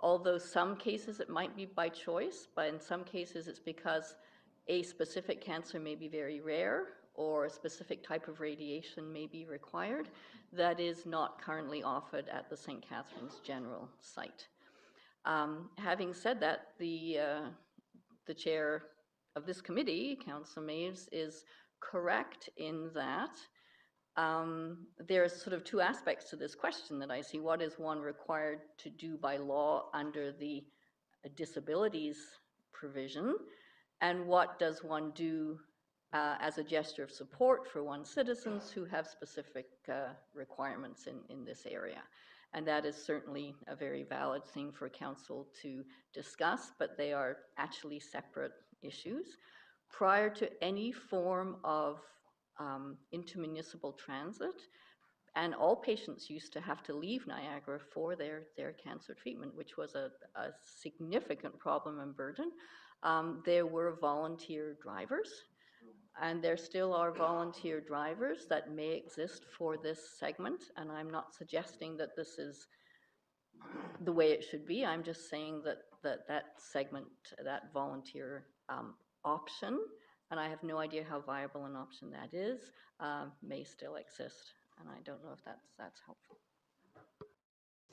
[SPEAKER 13] although some cases it might be by choice, but in some cases it's because a specific cancer may be very rare or a specific type of radiation may be required that is not currently offered at the St. Catharines General site. Having said that, the chair of this committee, Councillor Maves, is correct in that there are sort of two aspects to this question that I see. What is one required to do by law under the disabilities provision, and what does one do as a gesture of support for one's citizens who have specific requirements in this area. And that is certainly a very valid thing for Council to discuss, but they are actually separate issues. Prior to any form of intermunicipal transit, and all patients used to have to leave Niagara for their cancer treatment, which was a significant problem and burden. There were volunteer drivers, and there still are volunteer drivers that may exist for this segment, and I'm not suggesting that this is the way it should be. I'm just saying that segment, that volunteer option, and I have no idea how viable an option that is, may still exist, and I don't know if that's helpful.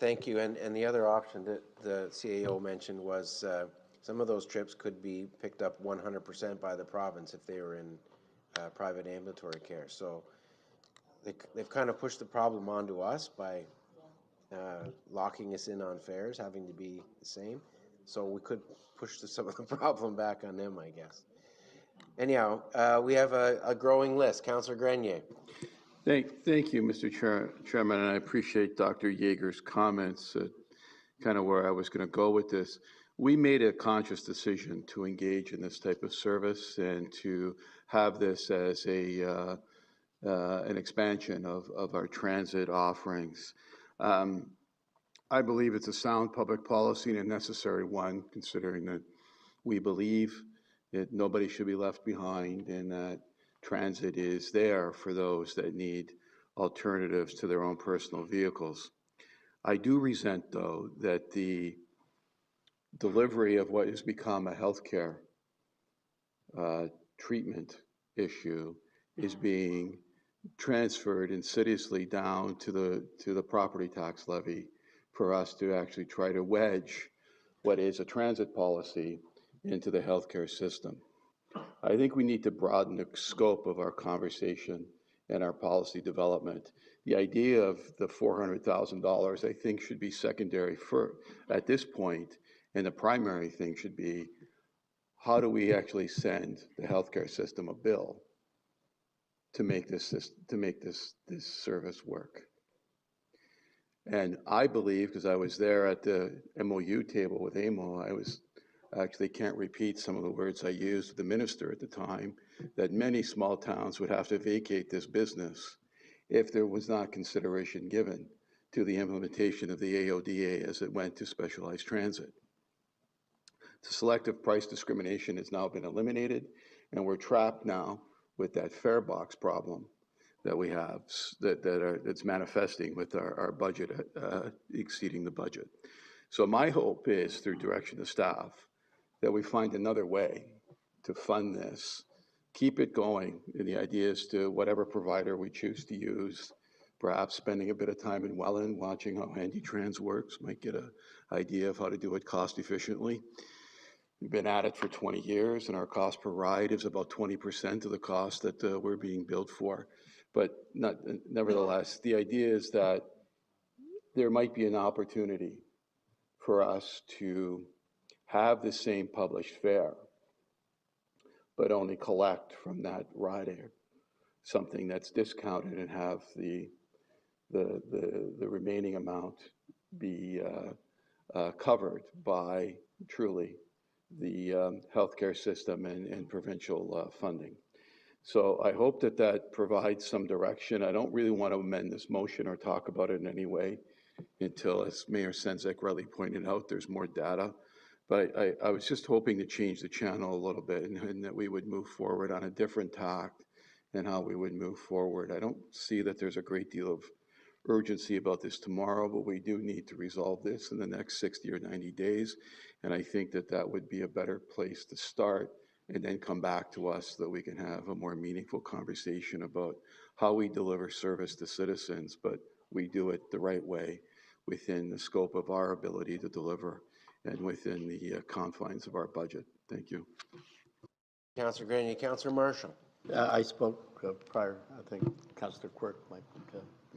[SPEAKER 1] Thank you, and the other option that the CAO mentioned was some of those trips could be picked up 100% by the province if they were in private ambulatory care. So they've kind of pushed the problem onto us by locking us in on fares, having to be the same. So we could push some of the problem back on them, I guess. Anyhow, we have a growing list. Councillor Grenier.
[SPEAKER 14] Thank you, Mr. Chairman, and I appreciate Dr. Yeager's comments, kind of where I was going to go with this. We made a conscious decision to engage in this type of service and to have this as an expansion of our transit offerings. I believe it's a sound public policy and a necessary one, considering that we believe that nobody should be left behind and that transit is there for those that need alternatives to their own personal vehicles. I do resent, though, that the delivery of what has become a healthcare treatment issue is being transferred insidiously down to the property tax levy for us to actually try to wedge what is a transit policy into the healthcare system. I think we need to broaden the scope of our conversation and our policy development. The idea of the $400,000, I think, should be secondary at this point, and the primary thing should be, how do we actually send the healthcare system a bill to make this service work. And I believe, because I was there at the MOU table with AMO, I actually can't repeat some of the words I used with the minister at the time, that many small towns would have to vacate this business if there was not consideration given to the implementation of the AODA as it went to specialized transit. The selective price discrimination has now been eliminated, and we're trapped now with that fare box problem that we have that's manifesting with our budget exceeding the budget. So my hope is, through direction of staff, that we find another way to fund this, keep it going, and the idea is to whatever provider we choose to use, perhaps spending a bit of time in Welland watching how HandyTrans works, might get an idea of how to do it cost efficiently. We've been at it for 20 years, and our cost per ride is about 20% of the cost that we're being billed for. But nevertheless, the idea is that there might be an opportunity for us to have the same published fare, but only collect from that rider something that's discounted and have the remaining amount be covered by truly the healthcare system and provincial funding. So I hope that provides some direction. I don't really want to amend this motion or talk about it in any way until, as Mayor Senzak rightly pointed out, there's more data. But I was just hoping to change the channel a little bit and that we would move forward on a different tact and how we would move forward. I don't see that there's a great deal of urgency about this tomorrow, but we do need to resolve this in the next 60 or 90 days. And I think that would be a better place to start, and then come back to us so that we can have a more meaningful conversation about how we deliver service to citizens, but we do it the right way within the scope of our ability to deliver and within the confines of our budget. Thank you.
[SPEAKER 1] Councillor Grenier. Councillor Marshall.
[SPEAKER 2] I spoke prior. I think Councillor Quirk might.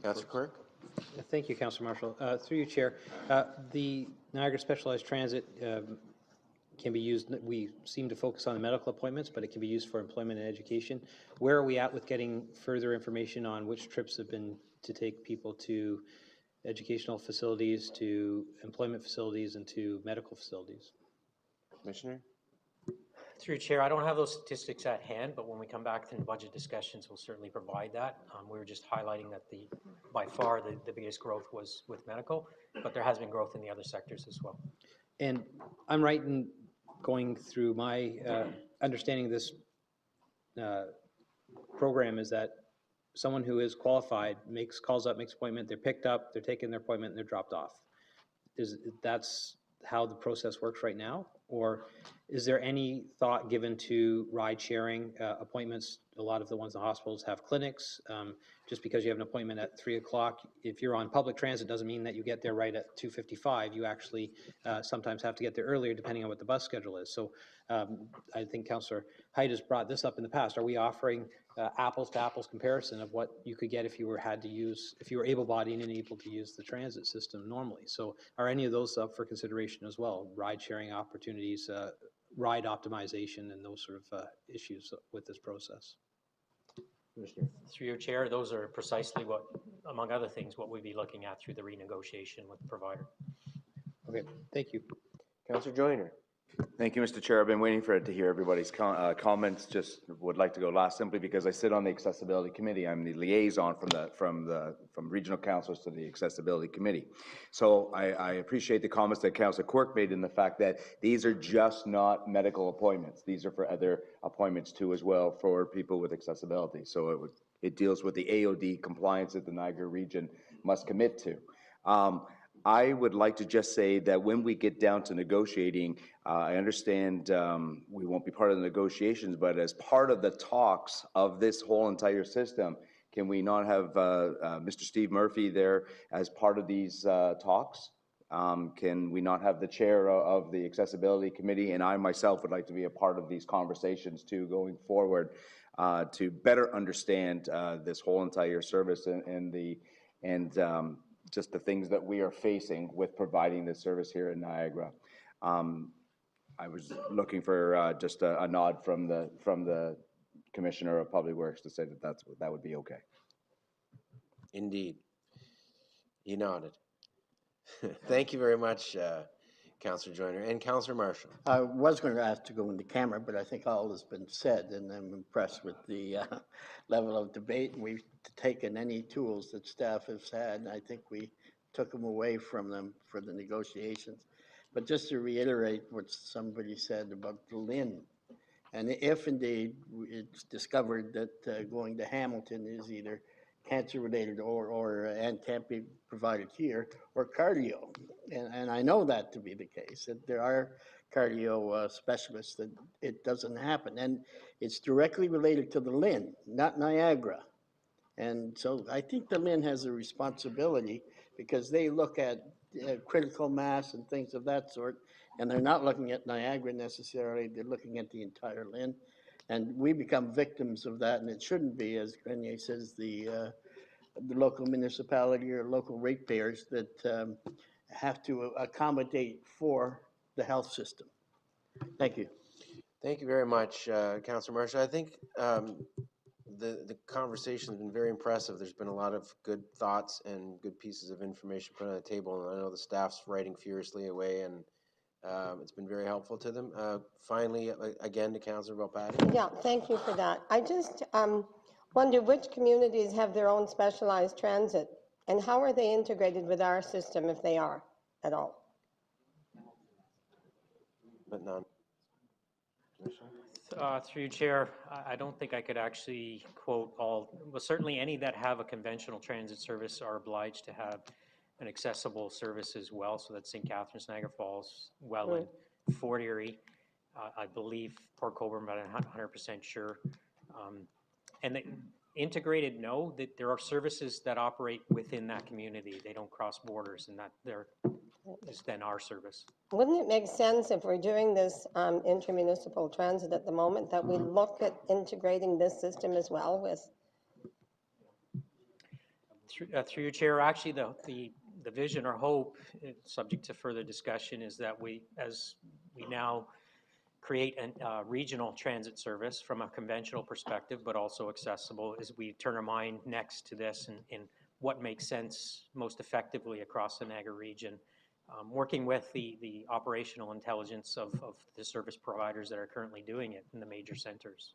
[SPEAKER 1] Councillor Quirk.
[SPEAKER 3] Thank you, Councillor Marshall. Through you, Chair. The Niagara Specialized Transit can be used, we seem to focus on the medical appointments, but it can be used for employment and education. Where are we at with getting further information on which trips have been to take people to educational facilities, to employment facilities, and to medical facilities?
[SPEAKER 1] Commissioner?
[SPEAKER 3] Through Chair, I don't have those statistics at hand, but when we come back to the budget discussions, we'll certainly provide that. We were just highlighting that by far the biggest growth was with medical, but there has been growth in the other sectors as well. And I'm right in going through my understanding of this program is that someone who is qualified calls up, makes an appointment, they're picked up, they're taking their appointment, and they're dropped off. That's how the process works right now? Or is there any thought given to ride sharing appointments? A lot of the ones in the hospitals have clinics. Just because you have an appointment at 3 o'clock, if you're on public transit, doesn't mean that you get there right at 2:55. You actually sometimes have to get there earlier depending on what the bus schedule is. So I think Councillor Haidt has brought this up in the past. Are we offering apples to apples comparison of what you could get if you were able-bodied and able to use the transit system normally? So are any of those up for consideration as well? Ride sharing opportunities, ride optimization, and those sort of issues with this process? Through your chair, those are precisely what, among other things, what we'd be looking at through the renegotiation with the provider. Okay, thank you.
[SPEAKER 1] Councillor Joyner.
[SPEAKER 12] Thank you, Mr. Chair. I've been waiting to hear everybody's comments. Just would like to go last simply because I sit on the Accessibility Committee. I'm the liaison from regional councils to the Accessibility Committee. So I appreciate the comments that Councillor Quirk made in the fact that these are just not medical appointments. These are for other appointments too as well for people with accessibility. So it deals with the AOD compliance that the Niagara region must commit to. I would like to just say that when we get down to negotiating, I understand we won't be part of the negotiations, but as part of the talks of this whole entire system, can we not have Mr. Steve Murphy there as part of these talks? Can we not have the chair of the Accessibility Committee? And I myself would like to be a part of these conversations too going forward to better understand this whole entire service and just the things that we are facing with providing this service here in Niagara. I was looking for just a nod from the Commissioner of Public Works to say that that would be okay.
[SPEAKER 1] Indeed. He nodded. Thank you very much, Councillor Joyner and Councillor Marshall.
[SPEAKER 2] I was going to ask to go in the camera, but I think all has been said, and I'm impressed with the level of debate. And we've taken any tools that staff has had, and I think we took them away from them for the negotiations. But just to reiterate what somebody said about the LIN, and if indeed it's discovered that going to Hamilton is either cancer-related and can't be provided here, or cardio. And I know that to be the case, that there are cardio specialists that it doesn't happen. And it's directly related to the LIN, not Niagara. And so I think the LIN has a responsibility because they look at critical mass and things of that sort, and they're not looking at Niagara necessarily, they're looking at the entire LIN. And we become victims of that, and it shouldn't be, as Grenier says, the local municipality or local ratepayers that have to accommodate for the health system. Thank you.
[SPEAKER 1] Thank you very much, Councillor Marshall. I think the conversation has been very impressive. There's been a lot of good thoughts and good pieces of information put on the table, and I know the staff's writing furiously away, and it's been very helpful to them. Finally, again, to Councillor Volpatti.
[SPEAKER 5] Yeah, thank you for that. I just wonder which communities have their own specialized transit, and how are they integrated with our system, if they are at all?
[SPEAKER 1] But none.
[SPEAKER 3] Through you, Chair, I don't think I could actually quote all, but certainly any that have a conventional transit service are obliged to have an accessible service as well. So that's St. Catharines, Niagara Falls, Welland, Fort Erie, I believe Port Colborne, but I'm not 100% sure. And the integrated, no, that there are services that operate within that community. They don't cross borders, and that there is then our service.
[SPEAKER 5] Wouldn't it make sense if we're doing this intermunicipal transit at the moment that we look at integrating this system as well with?
[SPEAKER 3] Through your chair, actually the vision or hope, subject to further discussion, is that as we now create a regional transit service from a conventional perspective, but also accessible, as we turn our mind next to this and what makes sense most effectively across the Niagara region. Working with the operational intelligence of the service providers that are currently doing it in the major centers.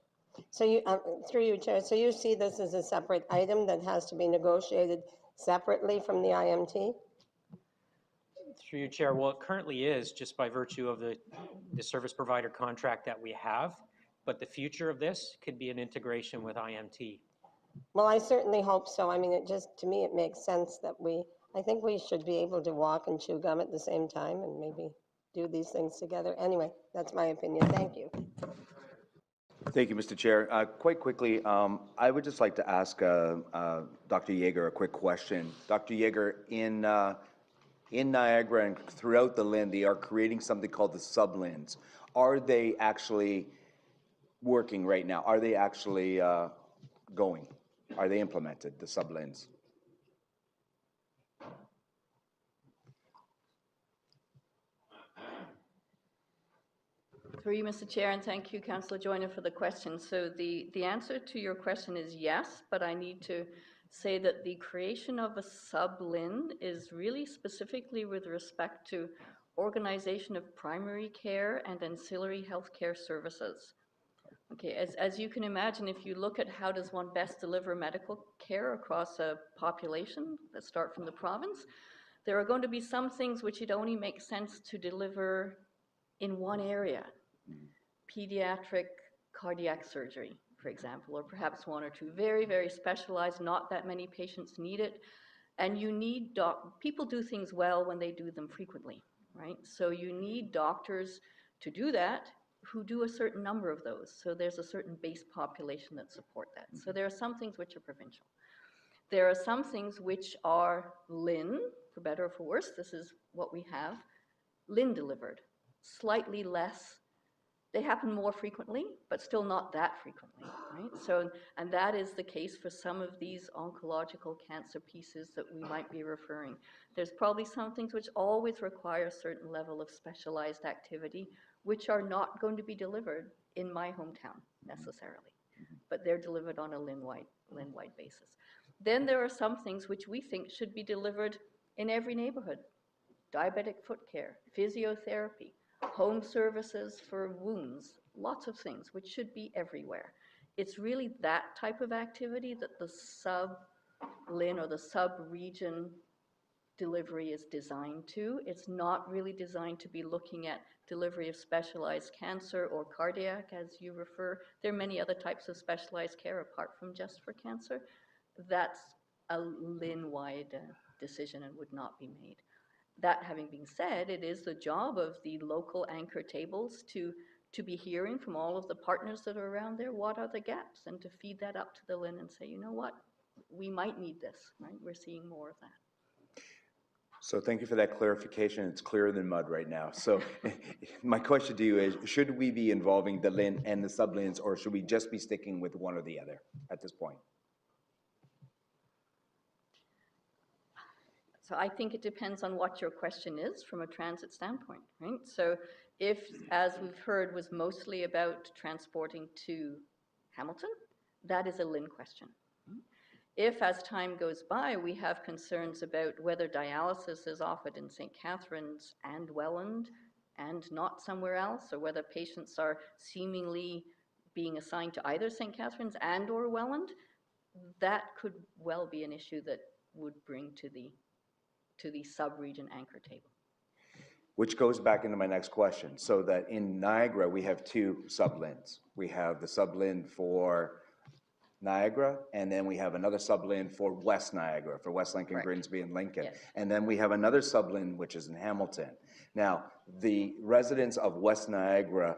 [SPEAKER 5] So you, through you, Chair, so you see this as a separate item that has to be negotiated separately from the IMT?
[SPEAKER 3] Through you, Chair, well, it currently is just by virtue of the service provider contract that we have, but the future of this could be an integration with IMT.
[SPEAKER 5] Well, I certainly hope so. I mean, to me, it makes sense that I think we should be able to walk and chew gum at the same time and maybe do these things together. Anyway, that's my opinion. Thank you.
[SPEAKER 12] Thank you, Mr. Chair. Quite quickly, I would just like to ask Dr. Yeager a quick question. Dr. Yeager, in Niagara and throughout the LIN, they are creating something called the sub-LINs. Are they actually working right now? Are they actually going? Are they implemented, the sub-LINs?
[SPEAKER 13] Through you, Mr. Chair, and thank you, Councillor Joyner, for the question. So the answer to your question is yes, but I need to say that the creation of a sub-LIN is really specifically with respect to organization of primary care and ancillary healthcare services. Okay, as you can imagine, if you look at how does one best deliver medical care across a population, let's start from the province, there are going to be some things which it only makes sense to deliver in one area. Pediatric cardiac surgery, for example, or perhaps one or two. Very, very specialized, not that many patients need it. And you need people do things well when they do them frequently, right? So you need doctors to do that who do a certain number of those. So there's a certain base population that support that. So there are some things which are provincial. There are some things which are LIN, for better or for worse, this is what we have, LIN delivered, slightly less. They happen more frequently, but still not that frequently, right? So, and that is the case for some of these oncological cancer pieces that we might be referring. There's probably some things which always require a certain level of specialized activity, which are not going to be delivered in my hometown necessarily. but they're delivered on a Lynn-wide basis. Then there are some things which we think should be delivered in every neighborhood. Diabetic foot care, physiotherapy, home services for wounds, lots of things which should be everywhere. It's really that type of activity that the sub-Lynn or the sub-region delivery is designed to. It's not really designed to be looking at delivery of specialized cancer or cardiac, as you refer. There are many other types of specialized care apart from just for cancer. That's a Lynn-wide decision and would not be made. That having been said, it is the job of the local anchor tables to be hearing from all of the partners that are around there, what are the gaps, and to feed that up to the Lynn and say, you know what, we might need this, right? We're seeing more of that.
[SPEAKER 12] So thank you for that clarification. It's clearer than mud right now. So my question to you is, should we be involving the Lynn and the sub-Lynns, or should we just be sticking with one or the other at this point?
[SPEAKER 13] So I think it depends on what your question is from a transit standpoint, right? So if, as we've heard, was mostly about transporting to Hamilton, that is a Lynn question. If, as time goes by, we have concerns about whether dialysis is offered in St. Catharines and Welland and not somewhere else, or whether patients are seemingly being assigned to either St. Catharines and or Welland, that could well be an issue that would bring to the sub-region anchor table.
[SPEAKER 12] Which goes back into my next question. So that in Niagara, we have two sub-Lynns. We have the sub-Lynn for Niagara, and then we have another sub-Lynn for West Niagara, for West Lincoln,
[SPEAKER 13] Correct.
[SPEAKER 12] Grimsby, and Lincoln.
[SPEAKER 13] Yes.
[SPEAKER 12] And then we have another sub-Lynn, which is in Hamilton. Now, the residents of West Niagara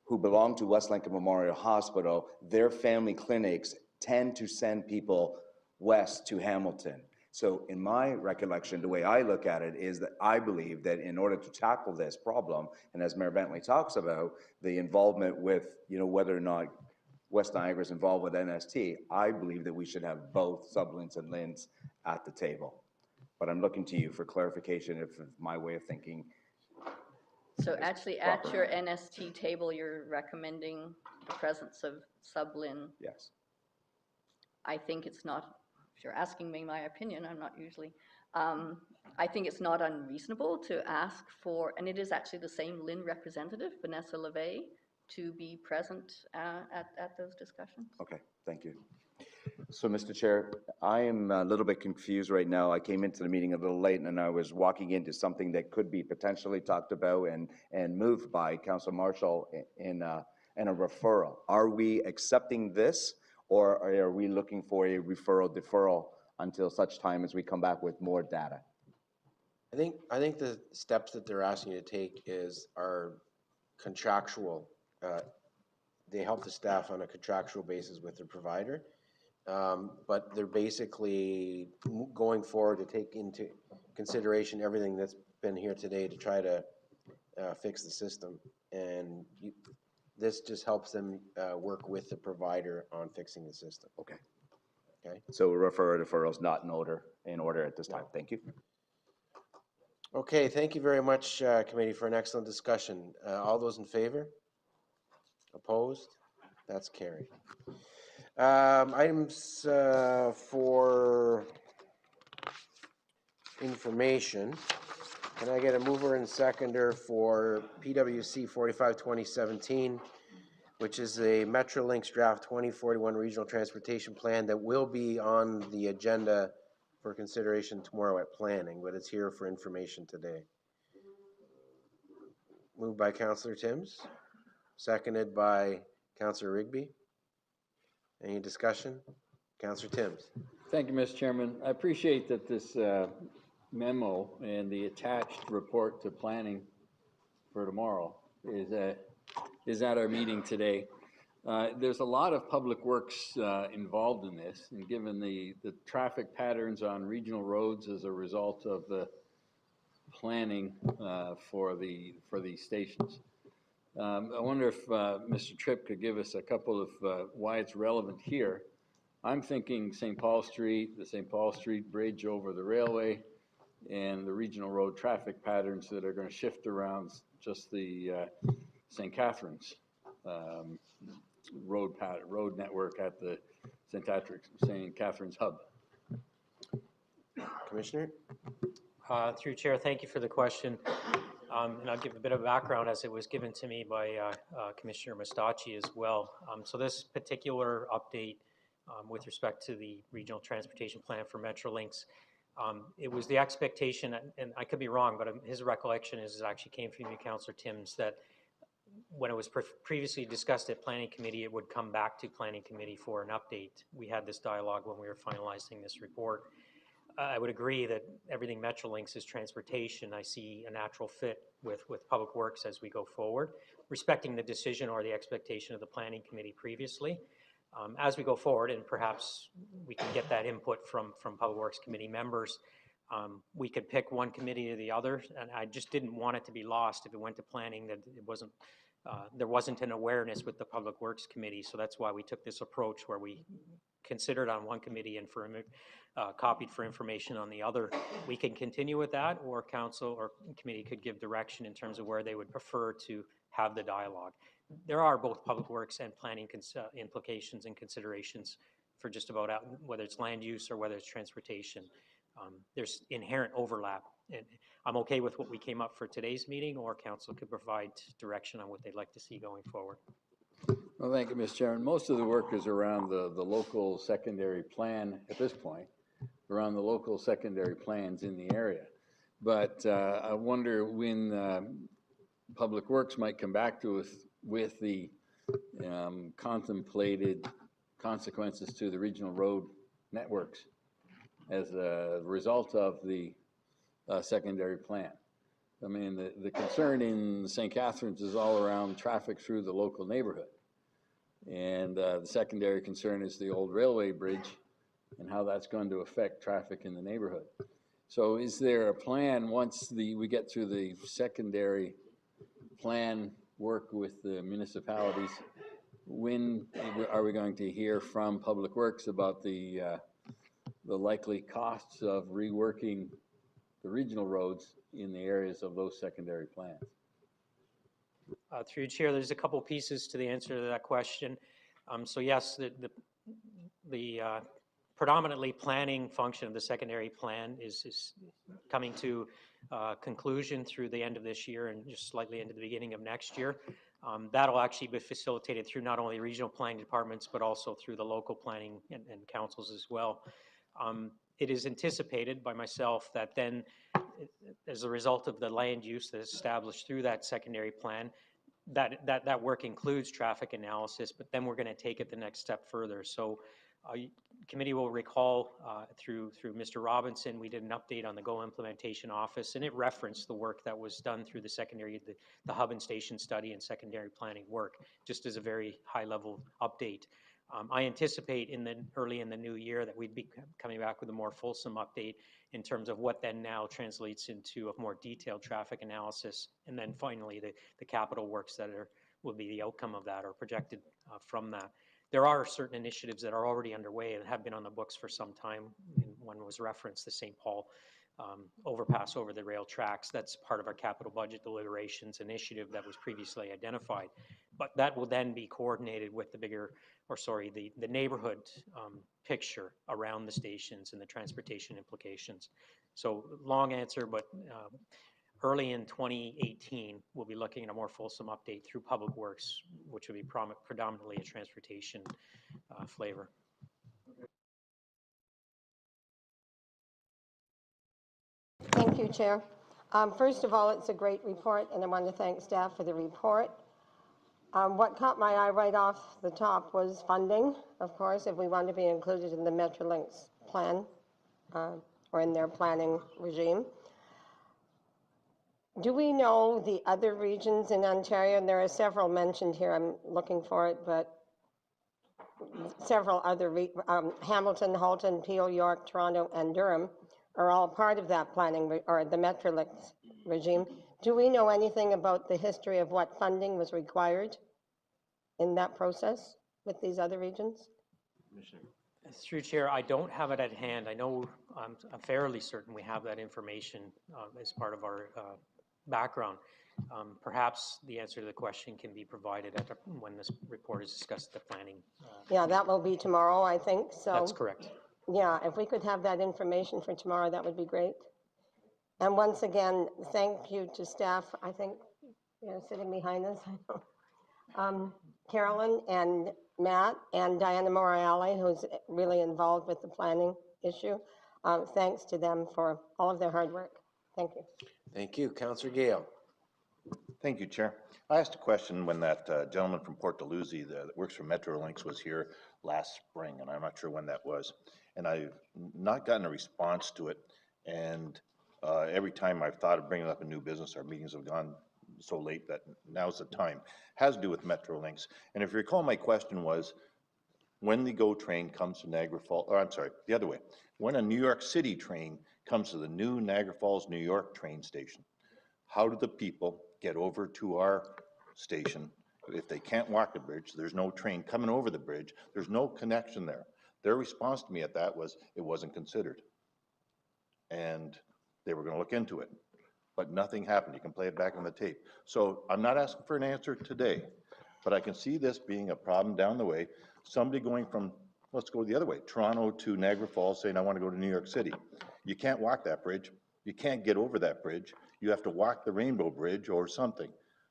[SPEAKER 12] who belong to West Lincoln Memorial Hospital, their family clinics tend to send people west to Hamilton. So in my recollection, the way I look at it is that I believe that in order to tackle this problem, and as Mayor Bentley talks about, the involvement with, whether or not West Niagara is involved with NST, I believe that we should have both sub-Lynns and Lynns at the table. But I'm looking to you for clarification if my way of thinking.
[SPEAKER 13] So actually at your NST table, you're recommending the presence of sub-Lynn.
[SPEAKER 12] Yes.
[SPEAKER 13] I think it's not, if you're asking me my opinion, I'm not usually, I think it's not unreasonable to ask for, and it is actually the same Lynn representative, Vanessa LeVay, to be present at those discussions.
[SPEAKER 12] Okay, thank you. So, Mr. Chair, I am a little bit confused right now. I came into the meeting a little late, and I was walking into something that could be potentially talked about and moved by Councilor Marshall in a referral. Are we accepting this, or are we looking for a deferral until such time as we come back with more data?
[SPEAKER 1] I think the steps that they're asking you to take are contractual. They help the staff on a contractual basis with their provider, but they're basically going forward to take into consideration everything that's been here today to try to fix the system. And this just helps them work with the provider on fixing the system.
[SPEAKER 12] Okay.
[SPEAKER 1] Okay.
[SPEAKER 12] So referral is not in order at this time. Thank you.
[SPEAKER 1] Okay, thank you very much, committee, for an excellent discussion. All those in favor? Opposed? That's carried. Items for information. Can I get a mover and seconder for PWC 45-2017, which is a Metrolinx draft 2041 regional transportation plan that will be on the agenda for consideration tomorrow at planning, but it's here for information today. Moved by Councillor Timms, seconded by Councillor Rigby. Any discussion? Councillor Timms.
[SPEAKER 6] Thank you, Mr. Chairman. I appreciate that this memo and the attached report to planning for tomorrow is at our meeting today. There's a lot of public works involved in this, and given the traffic patterns on regional roads as a result of the planning for these stations. I wonder if Mr. Tripp could give us a couple of why it's relevant here. I'm thinking St. Paul Street, the St. Paul Street Bridge over the railway, and the regional road traffic patterns that are going to shift around just the St. Catharines road network at the St. Catherine's hub.
[SPEAKER 1] Commissioner?
[SPEAKER 3] Through Chair, thank you for the question. And I'll give a bit of background as it was given to me by Commissioner Mastacci as well. So this particular update with respect to the regional transportation plan for Metrolinx, it was the expectation, and I could be wrong, but his recollection is it actually came from you, Councillor Timms, that when it was previously discussed at Planning Committee, it would come back to Planning Committee for an update. We had this dialogue when we were finalizing this report. I would agree that everything Metrolinx is transportation. I see a natural fit with Public Works as we go forward, respecting the decision or the expectation of the Planning Committee previously. As we go forward, and perhaps we can get that input from Public Works Committee members, we could pick one committee or the other, and I just didn't want it to be lost if it went to planning that it wasn't, there wasn't an awareness with the Public Works Committee, so that's why we took this approach where we considered on one committee and copied for information on the other. We can continue with that, or council or committee could give direction in terms of where they would prefer to have the dialogue. There are both Public Works and planning implications and considerations for just about whether it's land use or whether it's transportation. There's inherent overlap. And I'm okay with what we came up for today's meeting, or council could provide direction on what they'd like to see going forward.
[SPEAKER 6] Well, thank you, Mr. Chairman. Most of the work is around the local secondary plan at this point, around the local secondary plans in the area. But I wonder when Public Works might come back to us with the contemplated consequences to the regional road networks as a result of the secondary plan. I mean, the concern in St. Catherine's is all around traffic through the local neighborhood. And the secondary concern is the old railway bridge and how that's going to affect traffic in the neighborhood. So is there a plan once we get through the secondary plan work with the municipalities? When are we going to hear from Public Works about the likely costs of reworking the regional roads in the areas of those secondary plans?
[SPEAKER 3] Through Chair, there's a couple pieces to the answer to that question. So yes, the predominantly planning function of the secondary plan is coming to conclusion through the end of this year and just slightly into the beginning of next year. That'll actually be facilitated through not only regional planning departments, but also through the local planning and councils as well. It is anticipated by myself that then, as a result of the land use that is established through that secondary plan, that work includes traffic analysis, but then we're going to take it the next step further. So committee will recall through Mr. Robinson, we did an update on the GO implementation office, and it referenced the work that was done through the secondary, the hub and station study and secondary planning work, just as a very high level update. I anticipate early in the new year that we'd be coming back with a more fulsome update in terms of what then now translates into a more detailed traffic analysis, and then finally the capital works that will be the outcome of that or projected from that. There are certain initiatives that are already underway and have been on the books for some time. One was referenced, the St. Paul overpass over the rail tracks. That's part of our capital budget deliberations initiative that was previously identified. But that will then be coordinated with the neighborhood picture around the stations and the transportation implications. So long answer, but early in 2018, we'll be looking at a more fulsome update through Public Works, which will be predominantly a transportation flavor.
[SPEAKER 5] Thank you, Chair. First of all, it's a great report, and I want to thank staff for the report. What caught my eye right off the top was funding, of course, if we want to be included in the Metrolinx plan or in their planning regime. Do we know the other regions in Ontario? And there are several mentioned here. I'm looking for it, but several other, Hamilton, Halton, Peel, York, Toronto, and Durham are all part of that planning or the Metrolinx regime. Do we know anything about the history of what funding was required in that process with these other regions?
[SPEAKER 3] Through Chair, I don't have it at hand. I know I'm fairly certain we have that information as part of our background. Perhaps the answer to the question can be provided when this report is discussed at the planning.
[SPEAKER 5] Yeah, that will be tomorrow, I think, so.
[SPEAKER 3] That's correct.
[SPEAKER 5] Yeah, if we could have that information for tomorrow, that would be great. And once again, thank you to staff, I think, sitting behind us, Carolyn and Matt and Diana Morreale, who's really involved with the planning issue. Thanks to them for all of their hard work. Thank you.
[SPEAKER 1] Thank you. Councillor Gale.
[SPEAKER 15] Thank you, Chair. I asked a question when that gentleman from Port Dalhousie that works for Metrolinx was here last spring, and I'm not sure when that was. And I've not gotten a response to it. And every time I've thought of bringing up a new business, our meetings have gone so late that now's the time. Has to do with Metrolinx. And if you recall, my question was, when the GO train comes to Niagara Falls, or I'm sorry, the other way, when a New York City train comes to the new Niagara Falls, New York train station, how do the people get over to our station? If they can't walk the bridge, there's no train coming over the bridge, there's no connection there. Their response to me at that was, it wasn't considered. And they were gonna look into it, but nothing happened. You can play it back on the tape. So I'm not asking for an answer today, but I can see this being a problem down the way. Somebody going from, let's go the other way, Toronto to Niagara Falls saying, I want to go to New York City. You can't walk that bridge. You can't get over that bridge. You have to walk the Rainbow Bridge or something.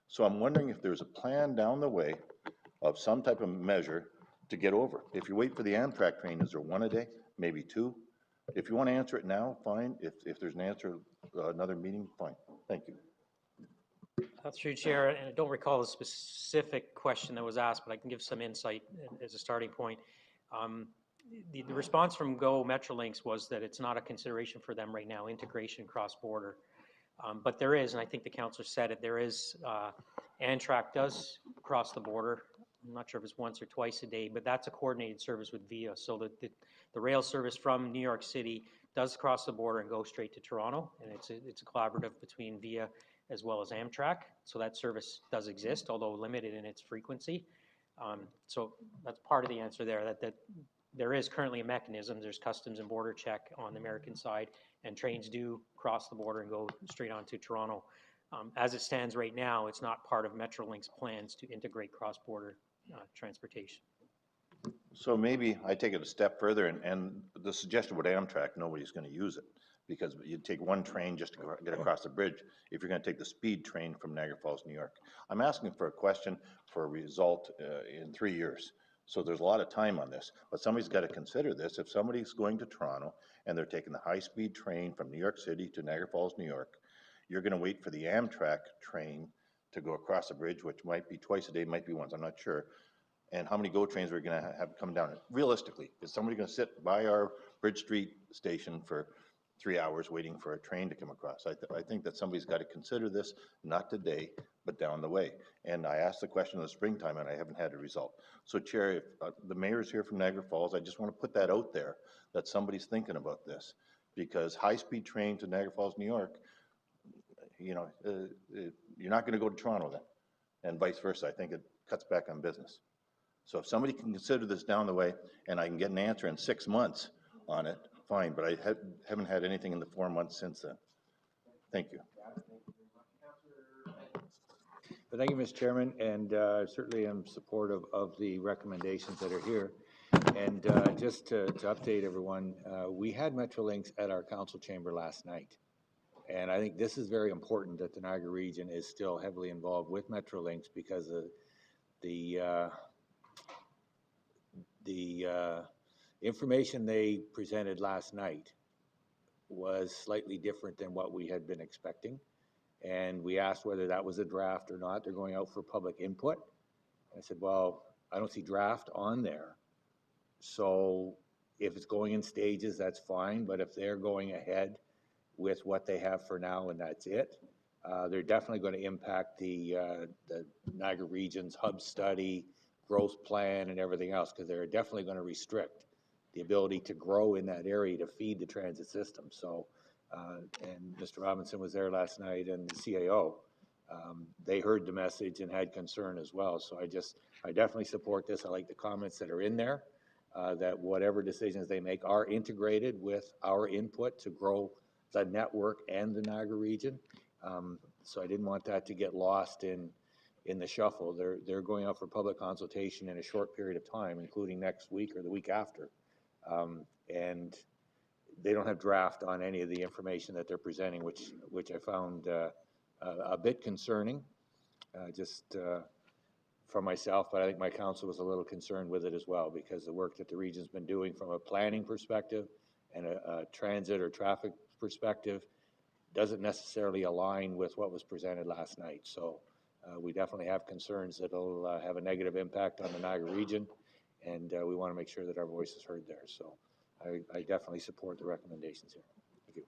[SPEAKER 15] So I'm wondering if there's a plan down the way of some type of measure to get over. If you wait for the Amtrak train, is there one a day? Maybe two? If you want to answer it now, fine. If there's an answer, another meeting, fine. Thank you.
[SPEAKER 3] Through Chair, and I don't recall the specific question that was asked, but I can give some insight as a starting point. The response from GO Metrolinx was that it's not a consideration for them right now, integration cross-border. But there is, and I think the councillor said it, there is, Amtrak does cross the border. I'm not sure if it's once or twice a day, but that's a coordinated service with VIA. So the rail service from New York City does cross the border and go straight to Toronto, and it's a collaborative between VIA as well as Amtrak. So that service does exist, although limited in its frequency. So that's part of the answer there, that there is currently a mechanism. There's customs and border check on the American side, and trains do cross the border and go straight on to Toronto. As it stands right now, it's not part of Metrolinx's plans to integrate cross-border transportation.
[SPEAKER 15] So maybe I take it a step further, and the suggestion with Amtrak, nobody's going to use it, because you'd take one train just to get across the bridge if you're going to take the speed train from Niagara Falls, New York. I'm asking for a question for a result in 3 years. So there's a lot of time on this, but somebody's got to consider this. If somebody's going to Toronto and they're taking the high-speed train from New York City to Niagara Falls, New York, you're going to wait for the Amtrak train to go across the bridge, which might be twice a day, might be once, I'm not sure. And how many GO trains are we going to have coming down? Realistically, is somebody going to sit by our Bridge Street station for 3 hours waiting for a train to come across? I think that somebody's got to consider this, not today, but down the way. And I asked the question in the springtime, and I haven't had a result. So, Chair, if the mayor's here from Niagara Falls, I just want to put that out there, that somebody's thinking about this. Because high-speed train to Niagara Falls, New York, you know, you're not going to go to Toronto then, and vice versa. I think it cuts back on business. So if somebody can consider this down the way, and I can get an answer in 6 months on it, fine, but I haven't had anything in the 4 months since then. Thank you.
[SPEAKER 8] Thank you, Mr. Chairman, and certainly am supportive of the recommendations that are here. And just to update everyone, we had Metrolinx at our council chamber last night. And I think this is very important that the Niagara region is still heavily involved with Metrolinx, because of the information they presented last night was slightly different than what we had been expecting. And we asked whether that was a draft or not. They're going out for public input. I said, well, I don't see draft on there. So if it's going in stages, that's fine. But if they're going ahead with what they have for now and that's it, they're definitely going to impact the Niagara region's hub study, growth plan, and everything else, because they're definitely going to restrict the ability to grow in that area to feed the transit system. So, and Mr. Robinson was there last night, and the CAO, they heard the message and had concern as well. So I definitely support this. I like the comments that are in there, that whatever decisions they make are integrated with our input to grow the network and the Niagara region. So I didn't want that to get lost in the shuffle. They're going out for public consultation in a short period of time, including next week or the week after. And they don't have draft on any of the information that they're presenting, which I found a bit concerning, just for myself, but I think my council was a little concerned with it as well, because the work that the region's been doing from a planning perspective and a transit or traffic perspective doesn't necessarily align with what was presented last night. So we definitely have concerns that it'll have a negative impact on the Niagara region, and we want to make sure that our voice is heard there. So I definitely support the recommendations here. Thank you.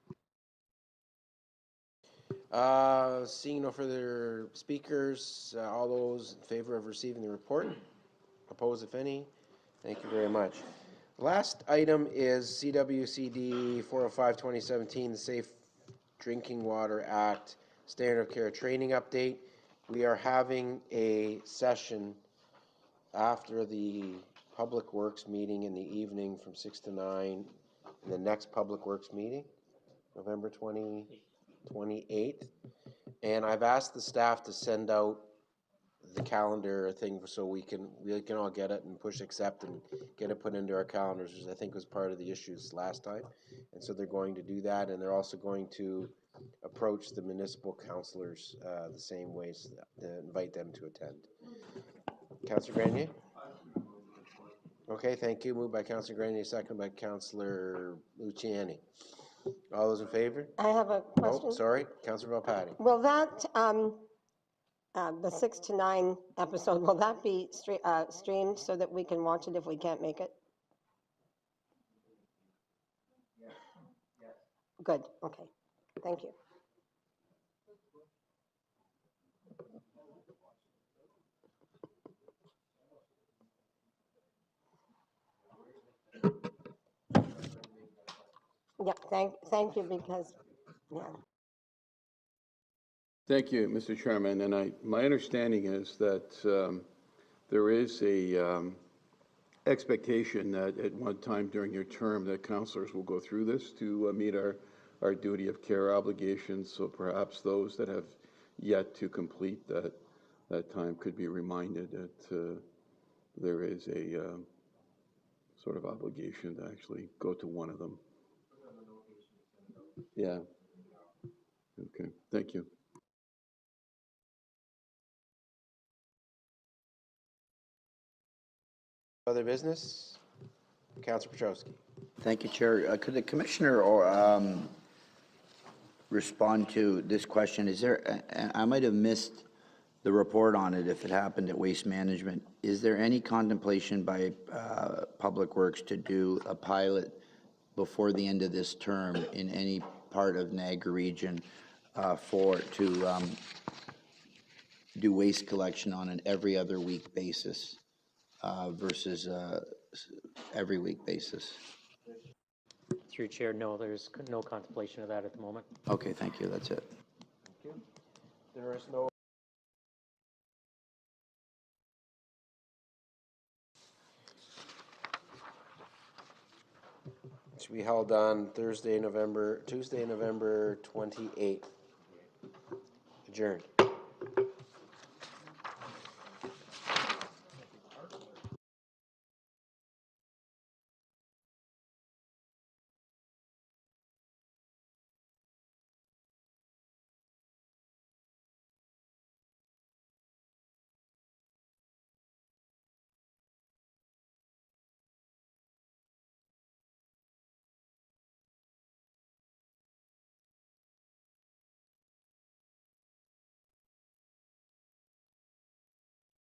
[SPEAKER 1] Seeing no further speakers, all those in favor of receiving the report? Opposed, if any? Thank you very much. Last item is CWCD 405-2017, the Safe Drinking Water Act Standard of Care Training Update. We are having a session after the Public Works meeting in the evening from 6 to 9, in the next Public Works meeting, November 28th. And I've asked the staff to send out the calendar thing so we can all get it and push accept and get it put into our calendars, which I think was part of the issues last time. And so they're going to do that, and they're also going to approach the municipal councillors the same ways to invite them to attend. Councillor Grenier? Okay, thank you. Moved by Councillor Grenier, second by Councillor Luciani. All those in favor?
[SPEAKER 5] I have a question.
[SPEAKER 1] Oh, sorry, Councillor Volpatti.
[SPEAKER 5] Will that, the 6 to 9 episode, will that be streamed so that we can watch it if we can't make it? Good, okay. Thank you. Yeah, thank you, because, yeah.
[SPEAKER 14] Thank you, Mr. Chairman. And my understanding is that there is a expectation that at one time during your term that councillors will go through this to meet our duty of care obligations. So perhaps those that have yet to complete that time could be reminded that there is a sort of obligation to actually go to one of them. Yeah. Okay. Thank you.
[SPEAKER 1] Other business? Councillor Petrowski.
[SPEAKER 7] Thank you, Chair. Could the Commissioner respond to this question? Is there, I might have missed the report on it if it happened at Waste Management. Is there any contemplation by Public Works to do a pilot before the end of this term in any part of Niagara region to do waste collection on an every other week basis versus every week basis?
[SPEAKER 3] Through Chair, no, there's no contemplation of that at the moment.
[SPEAKER 7] Okay, thank you. That's it.
[SPEAKER 1] Thank you. There is no. To be held on Tuesday, November 28th. Adjourned.